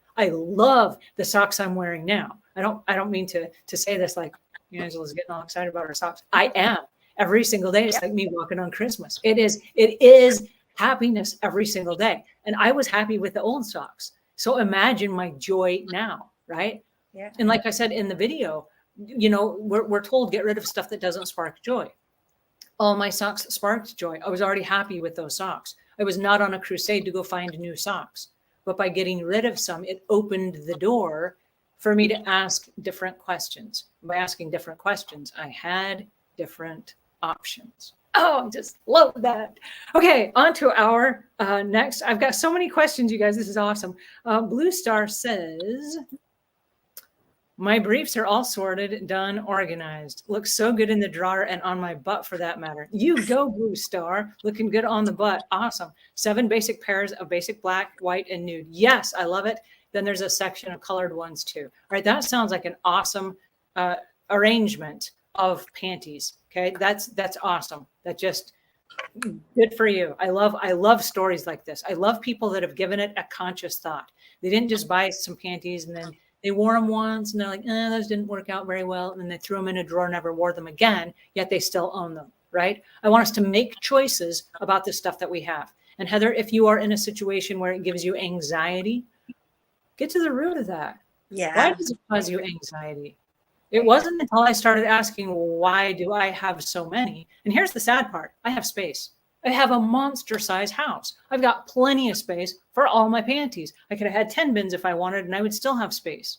the socks I'm wearing now. I don't mean to say this like Angela's getting all excited about her socks. I am. Every single day. It's like me walking on Christmas. It is happiness every single day. And I was happy with the old socks. So imagine my joy now, right? Yeah. And like I said in the video, you know, we're told get rid of stuff that doesn't spark joy. All my socks sparked joy. I was already happy with those socks. I was not on a crusade to go find new socks. But by getting rid of some, it opened the door for me to ask different questions. By asking different questions, I had different options. Oh, I just love that. Okay, on to our next. I've got so many questions, you guys. This is awesome. Blue Star says, my briefs are all sorted, done, organized. Looks so good in the drawer and on my butt for that matter. You go, Blue Star. Looking good on the butt. Awesome. 7 basic pairs of basic black, white, and nude. Yes, I love it. Then there's a section of colored ones too. All right, that sounds like an awesome arrangement of panties. Okay, that's awesome. That just good for you. I love stories like this. I love people that have given it a conscious thought. They didn't just buy some panties and then they wore them once and they're like, those didn't work out very well. And then they threw them in a drawer, never wore them again, yet they still own them, right? I want us to make choices about the stuff that we have. And Heather, if you are in a situation where it gives you anxiety, get to the root of that. Yeah. Why does it cause you anxiety? It wasn't until I started asking, why do I have so many? And here's the sad part. I have space. I have a monster size house. I've got plenty of space for all my panties. I could have had 10 bins if I wanted, and I would still have space.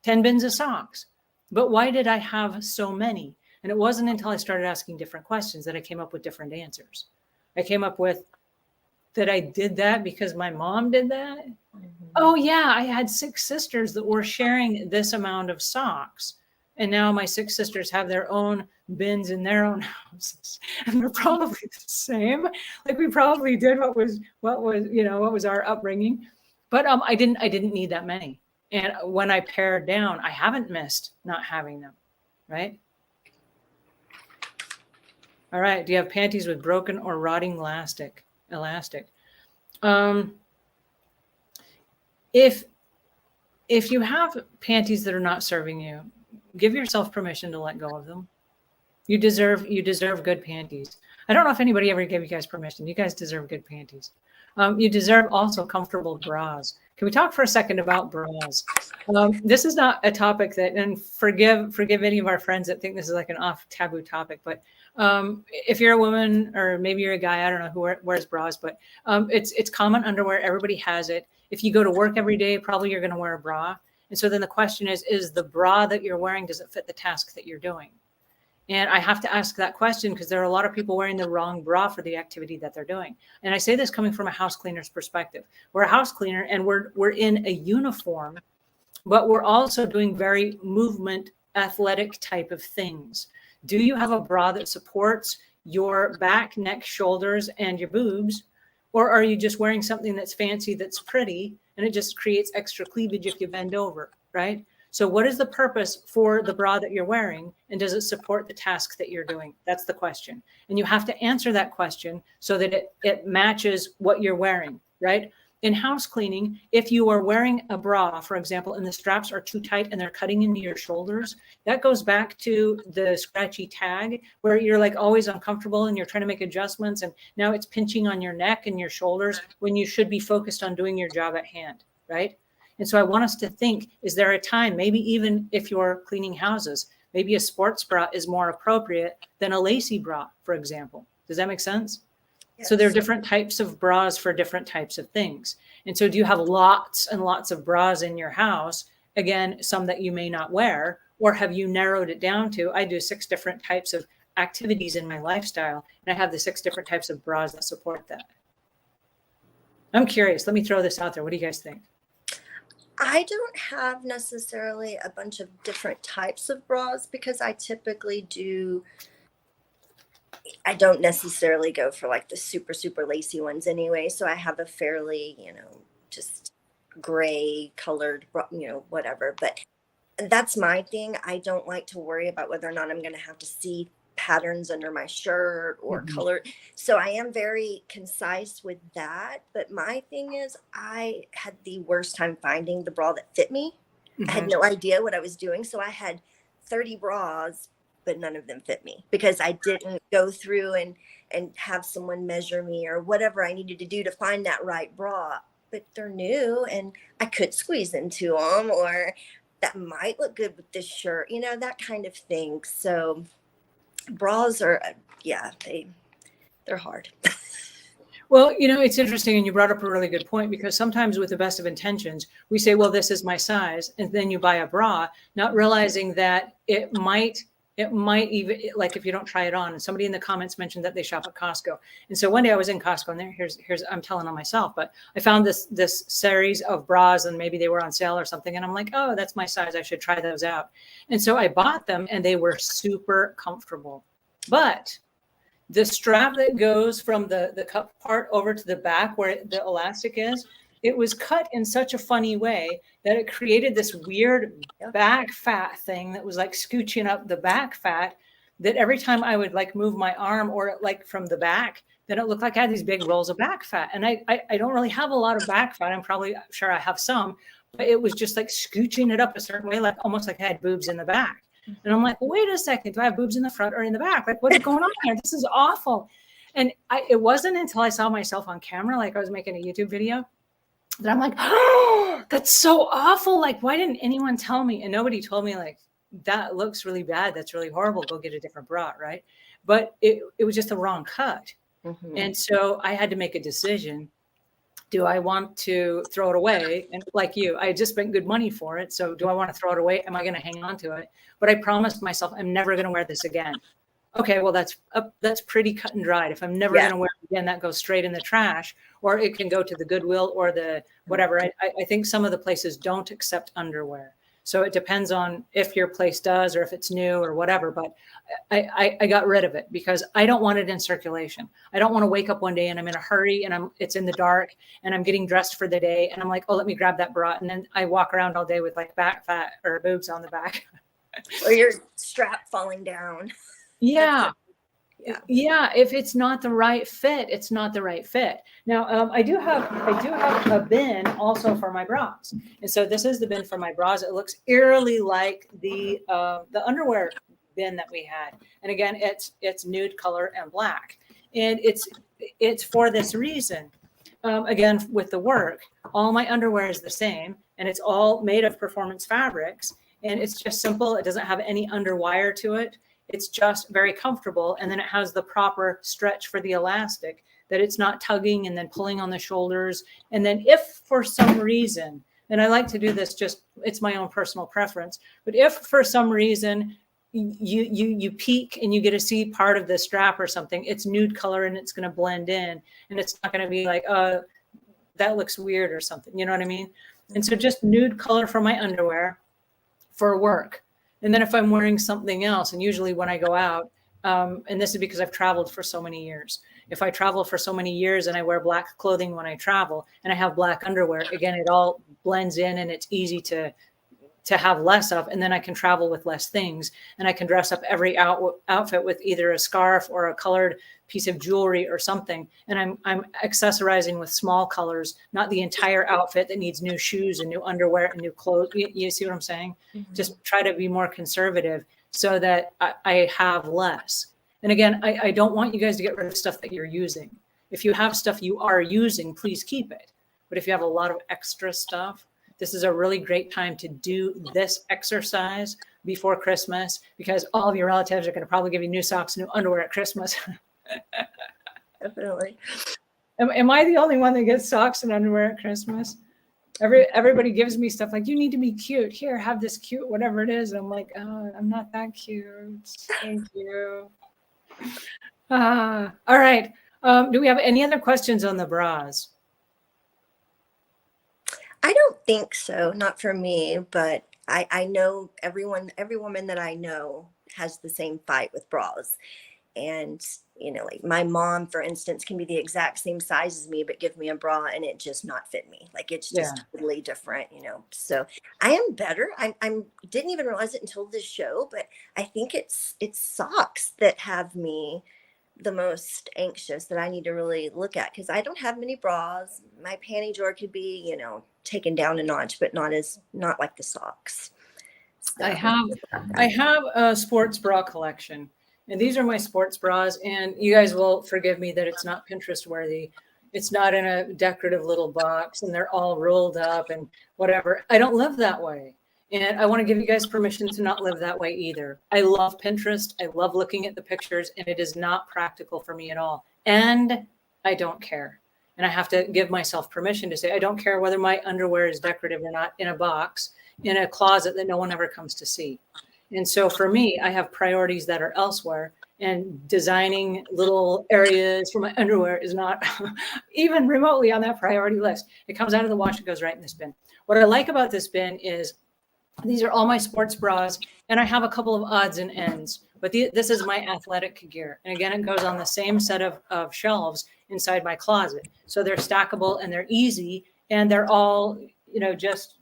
10 bins of socks. But why did I have so many? And it wasn't until I started asking different questions that I came up with different answers. I came up with that I did that because my mom did that. Oh yeah, I had 6 sisters that were sharing this amount of socks. And now my 6 sisters have their own bins in their own houses. And they're probably the same. Like we probably did what was our upbringing. But I didn't need that many. And when I pared down, I haven't missed not having them, right? All right. Do you have panties with broken or rotting elastic? If you have panties that are not serving you, give yourself permission to let go of them. You deserve good panties. I don't know if anybody ever gave you guys permission. You guys deserve good panties. You deserve also comfortable bras. Can we talk for a second about bras? This is not a topic that, and forgive any of our friends that think this is like an off taboo topic, but if you're a woman or maybe you're a guy, I don't know who wears bras, but it's common underwear. Everybody has it. If you go to work every day, probably you're going to wear a bra. And so then the question is the bra that you're wearing, does it fit the task that you're doing? And I have to ask that question because there are a lot of people wearing the wrong bra for the activity that they're doing. And I say this coming from a house cleaner's perspective. We're a house cleaner and we're in a uniform, but we're also doing very movement, athletic type of things. Do you have a bra that supports your back, neck, shoulders, and your boobs? Or are you just wearing something that's fancy, that's pretty, and it just creates extra cleavage if you bend over, right? So what is the purpose for the bra that you're wearing? And does it support the task that you're doing? That's the question. And you have to answer that question so that it matches what you're wearing, right? In house cleaning, if you are wearing a bra, for example, and the straps are too tight and they're cutting into your shoulders, that goes back to the scratchy tag where you're like always uncomfortable and you're trying to make adjustments. And now it's pinching on your neck and your shoulders when you should be focused on doing your job at hand, right? And so I want us to think, is there a time, maybe even if you're cleaning houses, maybe a sports bra is more appropriate than a lacy bra, for example. Does that make sense? Yes. So there are different types of bras for different types of things. And so do you have lots and lots of bras in your house? Again, some that you may not wear, or have you narrowed it down to, I do 6 different types of activities in my lifestyle, and I have the 6 different types of bras that support that. I'm curious. Let me throw this out there. What do you guys think? I don't have necessarily a bunch of different types of bras because I typically I don't necessarily go for like the super, super lacy ones anyway. So I have a fairly, just gray colored, whatever. But that's my thing. I don't like to worry about whether or not I'm going to have to see patterns under my shirt or color. So I am very concise with that. But my thing is I had the worst time finding the bra that fit me. I had no idea what I was doing. So I had 30 bras, but none of them fit me because I didn't go through and have someone measure me or whatever I needed to do to find that right bra. But they're new and I could squeeze into them, or that might look good with this shirt, you know, that kind of thing. So bras are, yeah, they're hard. Well, you know, it's interesting, and you brought up a really good point, because sometimes with the best of intentions, we say, well, this is my size, and then you buy a bra, not realizing that it might even, like, if you don't try it on. And somebody in the comments mentioned that they shop at Costco. And so one day I was in Costco, and here's I'm telling on myself, but I found this series of bras, and maybe they were on sale or something, and I'm like, oh, that's my size, I should try those out. And so I bought them, and they were super comfortable. But the strap that goes from the cup part over to the back where the elastic is, it was cut in such a funny way that it created this weird back fat thing that was like scooching up the back fat, that every time I would like move my arm or like from the back, then it looked like I had these big rolls of back fat. And I don't really have a lot of back fat. I'm probably sure I have some, but it was just like scooching it up a certain way, like almost like I had boobs in the back. And I'm like, well, wait a second, do I have boobs in the front or in the back? Like, what's going on here? This is awful. And it wasn't until I saw myself on camera, like I was making a YouTube video, that I'm like, oh, that's so awful. Like, why didn't anyone tell me? And nobody told me, like, that looks really bad. That's really horrible. Go get a different bra, right? But it was just the wrong cut. Mm-hmm. And so I had to make a decision. Do I want to throw it away? And like you, I just spent good money for it. So do I want to throw it away? Am I going to hang on to it? But I promised myself I'm never going to wear this again. Okay, well, that's pretty cut and dried. If I'm never going to wear it again, that goes straight in the trash, or it can go to the Goodwill or the whatever. I think some of the places don't accept underwear. So it depends on if your place does or if it's new or whatever. But I got rid of it because I don't want it in circulation. I don't want to wake up one day and I'm in a hurry and it's in the dark and I'm getting dressed for the day and I'm like, oh, let me grab that bra. And then I walk around all day with like back fat or boobs on the back. Or your strap falling down. Yeah. Yeah. If it's not the right fit, it's not the right fit. Now, I do have a bin also for my bras. And so this is the bin for my bras. It looks eerily like the underwear bin that we had. And again, it's nude color and black. And it's for this reason. Again, with the work, all my underwear is the same and it's all made of performance fabrics. And it's just simple. It doesn't have any underwire to it. It's just very comfortable. And then it has the proper stretch for the elastic, that it's not tugging and then pulling on the shoulders. And then if for some reason, and I like to do this, just it's my own personal preference, but if for some reason you peek and you get to see part of the strap or something, it's nude color and it's going to blend in and it's not going to be like, that looks weird or something. You know what I mean? And so just nude color for my underwear for work. And then if I'm wearing something else, and usually when I go out, and this is because I've traveled for so many years. If I travel for so many years and I wear black clothing when I travel and I have black underwear, again, it all blends in and it's easy to have less of. And then I can travel with less things and I can dress up every outfit with either a scarf or a colored piece of jewelry or something. And I'm accessorizing with small colors, not the entire outfit that needs new shoes and new underwear and new clothes. You see what I'm saying? Mm-hmm. Just try to be more conservative so that I have less. And again, I don't want you guys to get rid of stuff that you're using. If you have stuff you are using, please keep it. But if you have a lot of extra stuff, this is a really great time to do this exercise before Christmas, because all of your relatives are going to probably give you new socks, new underwear at Christmas. Definitely. Am I the only one that gets socks and underwear at Christmas? Everybody gives me stuff like, you need to be cute. Here, have this cute, whatever it is. And I'm like, oh, I'm not that cute. Thank you. All right. Do we have any other questions on the bras? I don't think so. Not for me, but I know every woman that I know has the same fight with bras. And, you know, like my mom, for instance, can be the exact same size as me, but give me a bra and it just not fit me. Like it's just totally different, you know. So I am better. I didn't even realize it until this show, but I think it's socks that have me the most anxious, that I need to really look at, because I don't have many bras. My panty drawer could be, you know, taken down a notch, but not like the socks. So, I have a sports bra collection, and these are my sports bras, and you guys will forgive me that it's not Pinterest worthy. It's not in a decorative little box and they're all rolled up and whatever. I don't live that way. And I want to give you guys permission to not live that way either. I love Pinterest. I love looking at the pictures, and it is not practical for me at all. And I don't care. And I have to give myself permission to say, I don't care whether my underwear is decorative or not in a box, in a closet that no one ever comes to see. And so for me, I have priorities that are elsewhere, and designing little areas for my underwear is not even remotely on that priority list. It comes out of the wash and goes right in this bin. What I like about this bin is these are all my sports bras, and I have a couple of odds and ends, but this is my athletic gear. And again, it goes on the same set of shelves inside my closet. So they're stackable and they're easy, and they're all, just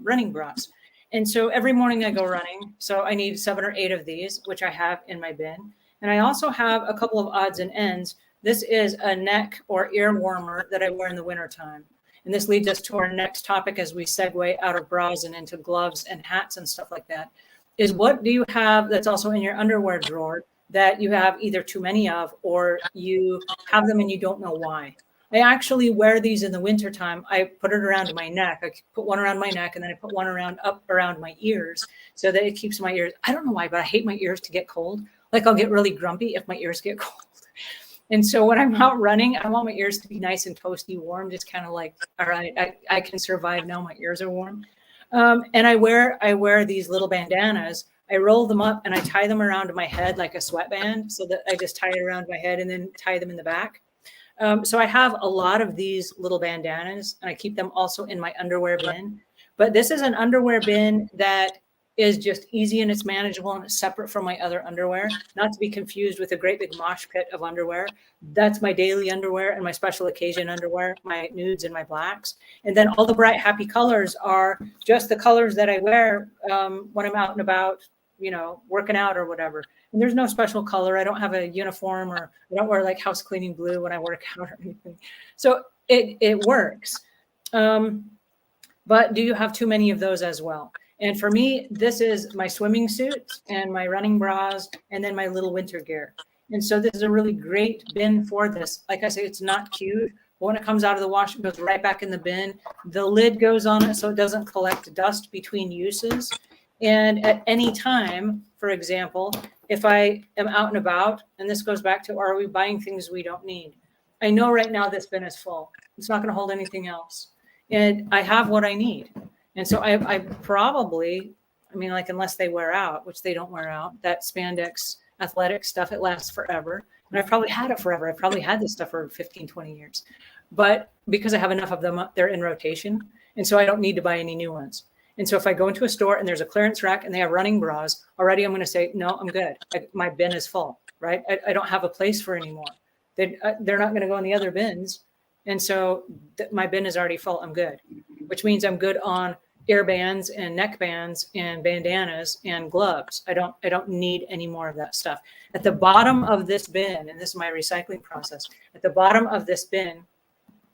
running bras. And so every morning I go running. So I need 7 or 8 of these, which I have in my bin. And I also have a couple of odds and ends. This is a neck or ear warmer that I wear in the wintertime. And this leads us to our next topic as we segue out of bras and into gloves and hats and stuff like that, is what do you have that's also in your underwear drawer that you have either too many of, or you have them and you don't know why? I actually wear these in the wintertime. I put it around my neck. I put one around my neck, and then I put one up around my ears so that it keeps my ears. I don't know why, but I hate my ears to get cold. Like I'll get really grumpy if my ears get cold. And so when I'm out running, I want my ears to be nice and toasty warm, just kind of like, all right, I can survive now. My ears are warm. And I wear these little bandanas. I roll them up and I tie them around my head like a sweatband, so that I just tie it around my head and then tie them in the back. So I have a lot of these little bandanas, and I keep them also in my underwear bin. But this is an underwear bin that is just easy and it's manageable and it's separate from my other underwear, not to be confused with a great big mosh pit of underwear. That's my daily underwear and my special occasion underwear, my nudes and my blacks. And then all the bright, happy colors are just the colors that I wear when I'm out and about, working out or whatever. And there's no special color. I don't have a uniform, or I don't wear like house cleaning blue when I work out or anything. So it works. But do you have too many of those as well? And for me, this is my swimming suits and my running bras, and then my little winter gear. And so this is a really great bin for this. Like I say, it's not cute, but when it comes out of the wash, it goes right back in the bin. The lid goes on it so it doesn't collect dust between uses. And at any time, for example, if I am out and about, and this goes back to, are we buying things we don't need? I know right now this bin is full. It's not going to hold anything else. And I have what I need. And so I probably, like unless they wear out, which they don't wear out, that spandex athletic stuff, it lasts forever. And I've probably had it forever. I've probably had this stuff for 15, 20 years. But because I have enough of them, they're in rotation. And so I don't need to buy any new ones. And so if I go into a store and there's a clearance rack and they have running bras, already I'm going to say, no, I'm good. My bin is full, right? I don't have a place for anymore. They're not going to go in the other bins. And so my bin is already full. I'm good, which means I'm good on ear bands and neck bands and bandanas and gloves. I don't need any more of that stuff. At the bottom of this bin, and this is my recycling process, at the bottom of this bin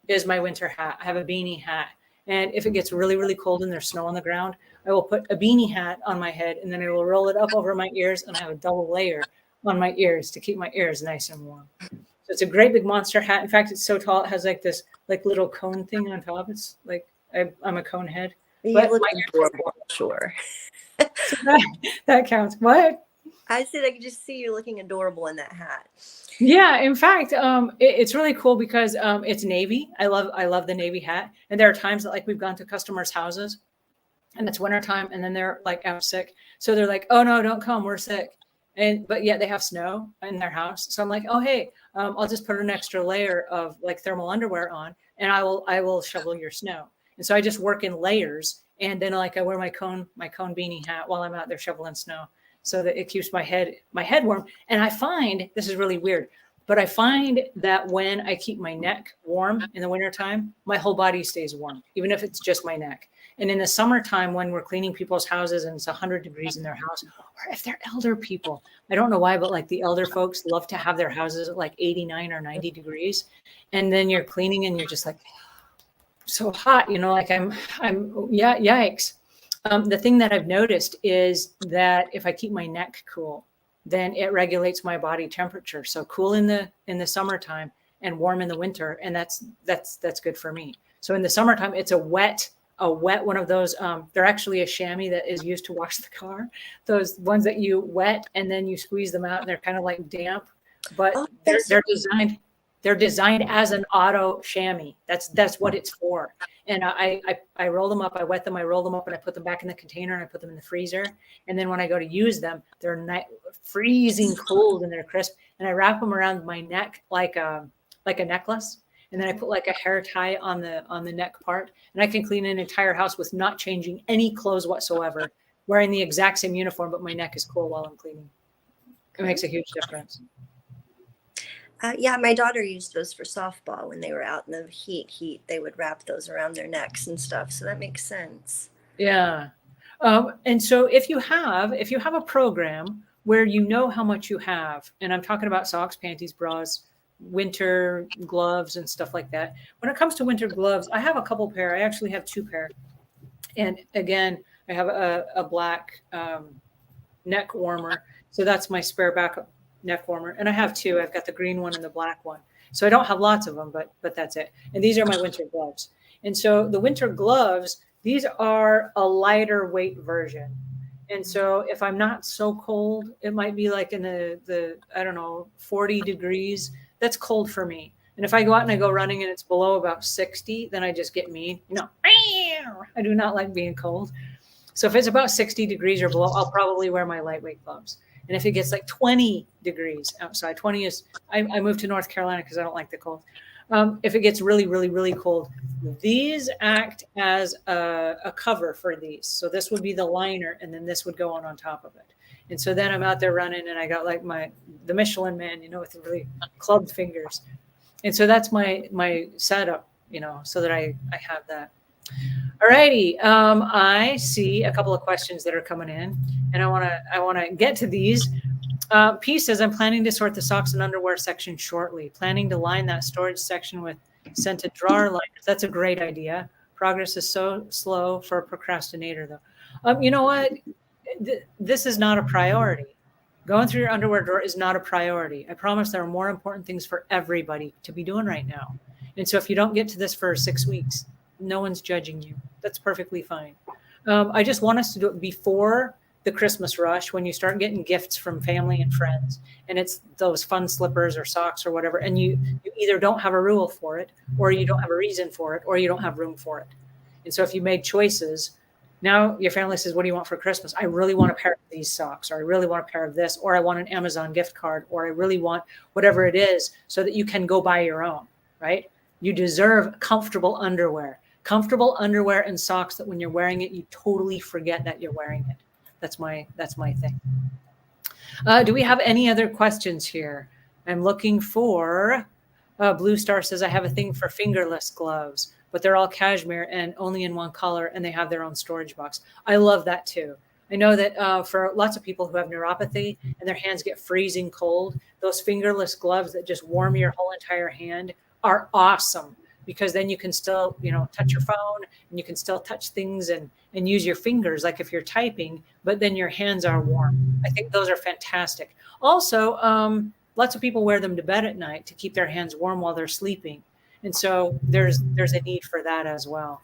is my winter hat. I have a beanie hat. And if it gets really, really cold and there's snow on the ground, I will put a beanie hat on my head, and then I will roll it up over my ears, and I have a double layer on my ears to keep my ears nice and warm. So it's a great big monster hat. In fact, it's so tall, it has like this little cone thing on top. It's like I'm a cone head. You But look adorable, sure. So that counts. What? I said I could just see you looking adorable in that hat. Yeah, in fact, it's really cool because it's navy. I love the navy hat. And there are times that like we've gone to customers' houses and it's wintertime and then they're like out sick. So they're like, oh no, don't come, we're sick. But yet they have snow in their house. So I'm like, oh hey, I'll just put an extra layer of like thermal underwear on, and I will shovel your snow. And so I just work in layers, and then like I wear my cone beanie hat while I'm out there shoveling snow, so that it keeps my head warm. And I find, this is really weird, but I find that when I keep my neck warm in the wintertime, my whole body stays warm, even if it's just my neck. And in the summertime, when we're cleaning people's houses and it's 100 degrees in their house, or if they're elder people, I don't know why, but like the elder folks love to have their houses at like 89 or 90 degrees. And then you're cleaning and you're just like, so hot, like yeah, yikes. The thing that I've noticed is that if I keep my neck cool, then it regulates my body temperature. So cool in the summertime and warm in the winter. And that's good for me. So in the summertime, it's a wet a wet one of those. They're actually a chamois that is used to wash the car. Those ones that you wet and then you squeeze them out and they're kind of like damp, but Oh, they're designed as an auto chamois. That's what it's for. And I roll them up, I wet them, I roll them up, and I put them back in the container and I put them in the freezer. And then when I go to use them, they're freezing cold and they're crisp. And I wrap them around my neck like a necklace. And then I put like a hair tie on the neck part, and I can clean an entire house with not changing any clothes whatsoever, wearing the exact same uniform, but my neck is cool while I'm cleaning. It makes a huge difference. Yeah, my daughter used those for softball when they were out in the heat. They would wrap those around their necks and stuff. So that makes sense. Yeah. And so if you have a program where you know how much you have, and I'm talking about socks, panties, bras, winter gloves and stuff like that. When it comes to winter gloves, I have a couple pair. I actually have 2 pair. And again, I have a black neck warmer. So that's my spare backup neck warmer. And I have 2. I've got the green one and the black one. So I don't have lots of them, but that's it. And these are my winter gloves. And so the winter gloves, these are a lighter weight version. And so if I'm not so cold, it might be like in the I don't know, 40 degrees. That's cold for me. And if I go out and I go running and it's below about 60, then I just get mean. I do not like being cold. So if it's about 60 degrees or below, I'll probably wear my lightweight gloves. And if it gets like 20 degrees outside, 20 is, I moved to North Carolina because I don't like the cold. If it gets really, really, really cold, these act as a cover for these. So this would be the liner, and then this would go on top of it. And so then I'm out there running and I got like the Michelin man, with the really clubbed fingers. And so that's my setup, so that I have that. All righty. I see a couple of questions that are coming in, and I want to get to these. P says, I'm planning to sort the socks and underwear section shortly. Planning to line that storage section with scented drawer liners. That's a great idea. Progress is so slow for a procrastinator, though. You know what? This is not a priority. Going through your underwear drawer is not a priority. I promise there are more important things for everybody to be doing right now. And so if you don't get to this for 6 weeks, no one's judging you. That's perfectly fine. I just want us to do it before the Christmas rush, when you start getting gifts from family and friends, and it's those fun slippers or socks or whatever, and you either don't have a rule for it, or you don't have a reason for it, or you don't have room for it. And so if you made choices, now your family says, what do you want for Christmas? I really want a pair of these socks, or I really want a pair of this, or I want an Amazon gift card, or I really want whatever it is, so that you can go buy your own, right? You deserve comfortable underwear and socks that when you're wearing it, you totally forget that you're wearing it. That's my thing. Do we have any other questions here? I'm looking for, Blue Star says, I have a thing for fingerless gloves, but they're all cashmere and only in one color, and they have their own storage box. I love that too. I know that for lots of people who have neuropathy and their hands get freezing cold, those fingerless gloves that just warm your whole entire hand are awesome, because then you can still, touch your phone, and you can still touch things and use your fingers like if you're typing, but then your hands are warm. I think those are fantastic. Also, lots of people wear them to bed at night to keep their hands warm while they're sleeping. And so there's a need for that as well.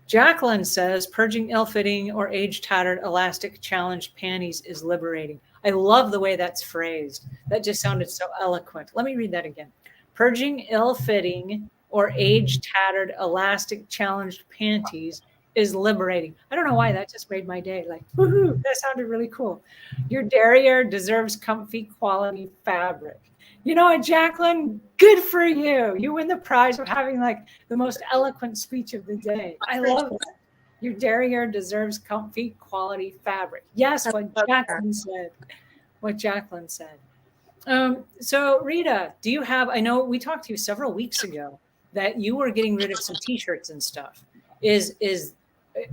Jacqueline says, purging ill-fitting or age-tattered elastic challenged panties is liberating. I love the way that's phrased. That just sounded so eloquent. Let me read that again. Purging ill-fitting or age-tattered elastic challenged panties is liberating. I don't know why, that just made my day. Like, woohoo, that sounded really cool. Your derriere deserves comfy quality fabric. You know what, Jacqueline? Good for you. You win the prize of having like the most eloquent speech of the day. I love it. Your derriere deserves comfy quality fabric. Yes, what Jacqueline said. What Jacqueline said. So Rita, do you have, I know we talked to you several weeks ago that you were getting rid of some t-shirts and stuff. Is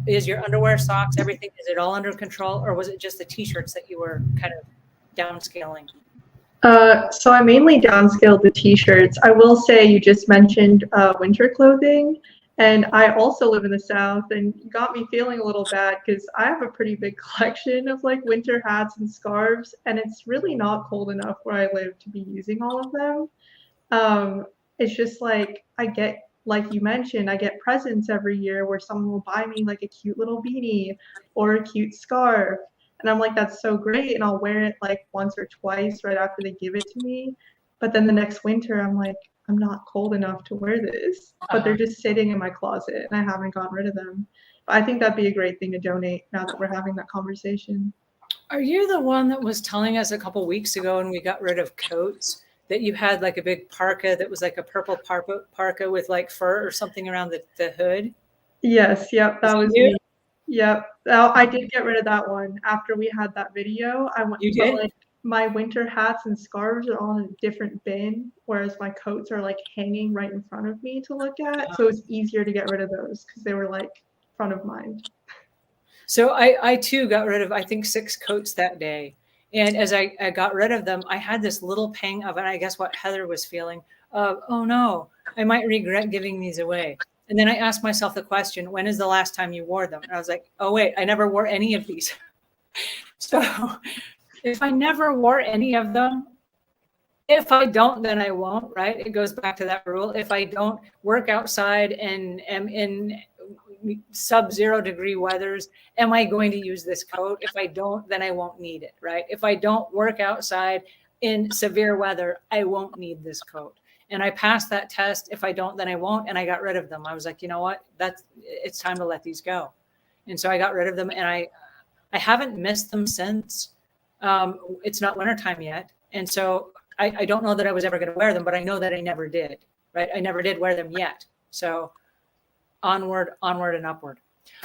your underwear, socks, everything, is it all under control, or was it just the t-shirts that you were kind of downscaling? So I mainly downscaled the t-shirts. I will say you just mentioned winter clothing, and I also live in the South, and you got me feeling a little bad because I have a pretty big collection of like winter hats and scarves, and it's really not cold enough where I live to be using all of them. It's just like I get like you mentioned, I get presents every year where someone will buy me like a cute little beanie or a cute scarf. And I'm like, that's so great. And I'll wear it like once or twice right after they give it to me. But then the next winter, I'm like, I'm not cold enough to wear this. But they're just sitting in my closet and I haven't gotten rid of them. But I think that'd be a great thing to donate now that we're having that conversation. Are you the one that was telling us a couple weeks ago when we got rid of coats that you had like a big parka that was like a purple parka with like fur or something around the hood? Yes, yep, that was You? me. Yep. I did get rid of that one after we had that video. I went, You but did? like my winter hats and scarves are all in a different bin, whereas my coats are like hanging right in front of me to look at. So it's easier to get rid of those because they were like front of mind. So I too got rid of, I think, 6 coats that day. And as I got rid of them, I had this little pang of, and I guess what Heather was feeling of, oh no, I might regret giving these away. And then I asked myself the question, when is the last time you wore them? And I was like, oh wait, I never wore any of these. So if I never wore any of them, if I don't, then I won't, right? It goes back to that rule. If I don't work outside and am in sub-zero degree weathers, am I going to use this coat? If I don't, then I won't need it, right? If I don't work outside in severe weather, I won't need this coat. And I passed that test. If I don't, then I won't. And I got rid of them. I was like, you know what? It's time to let these go. And so I got rid of them, and I haven't missed them since. It's not wintertime yet. And so I don't know that I was ever going to wear them, but I know that I never did, right? I never did wear them yet. So onward and upward.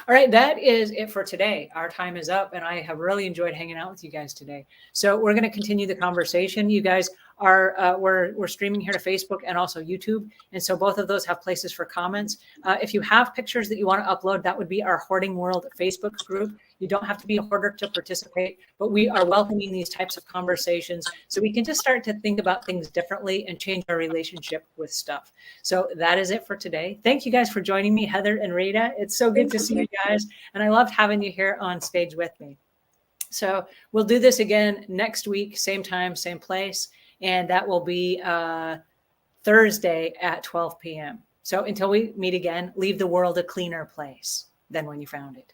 All right, that is it for today. Our time is up, and I have really enjoyed hanging out with you guys today. So we're going to continue the conversation. You guys are we're streaming here to Facebook and also YouTube, and so both of those have places for comments. If you have pictures that you want to upload, that would be our Hoarding World Facebook group. You don't have to be a hoarder to participate, but we are welcoming these types of conversations so we can just start to think about things differently and change our relationship with stuff. So that is it for today. Thank you guys for joining me, Heather and Rita. It's so good to see you guys, and I loved having you here on stage with me. So we'll do this again next week, same time, same place, and that will be Thursday at 12 p.m. So until we meet again, leave the world a cleaner place than when you found it.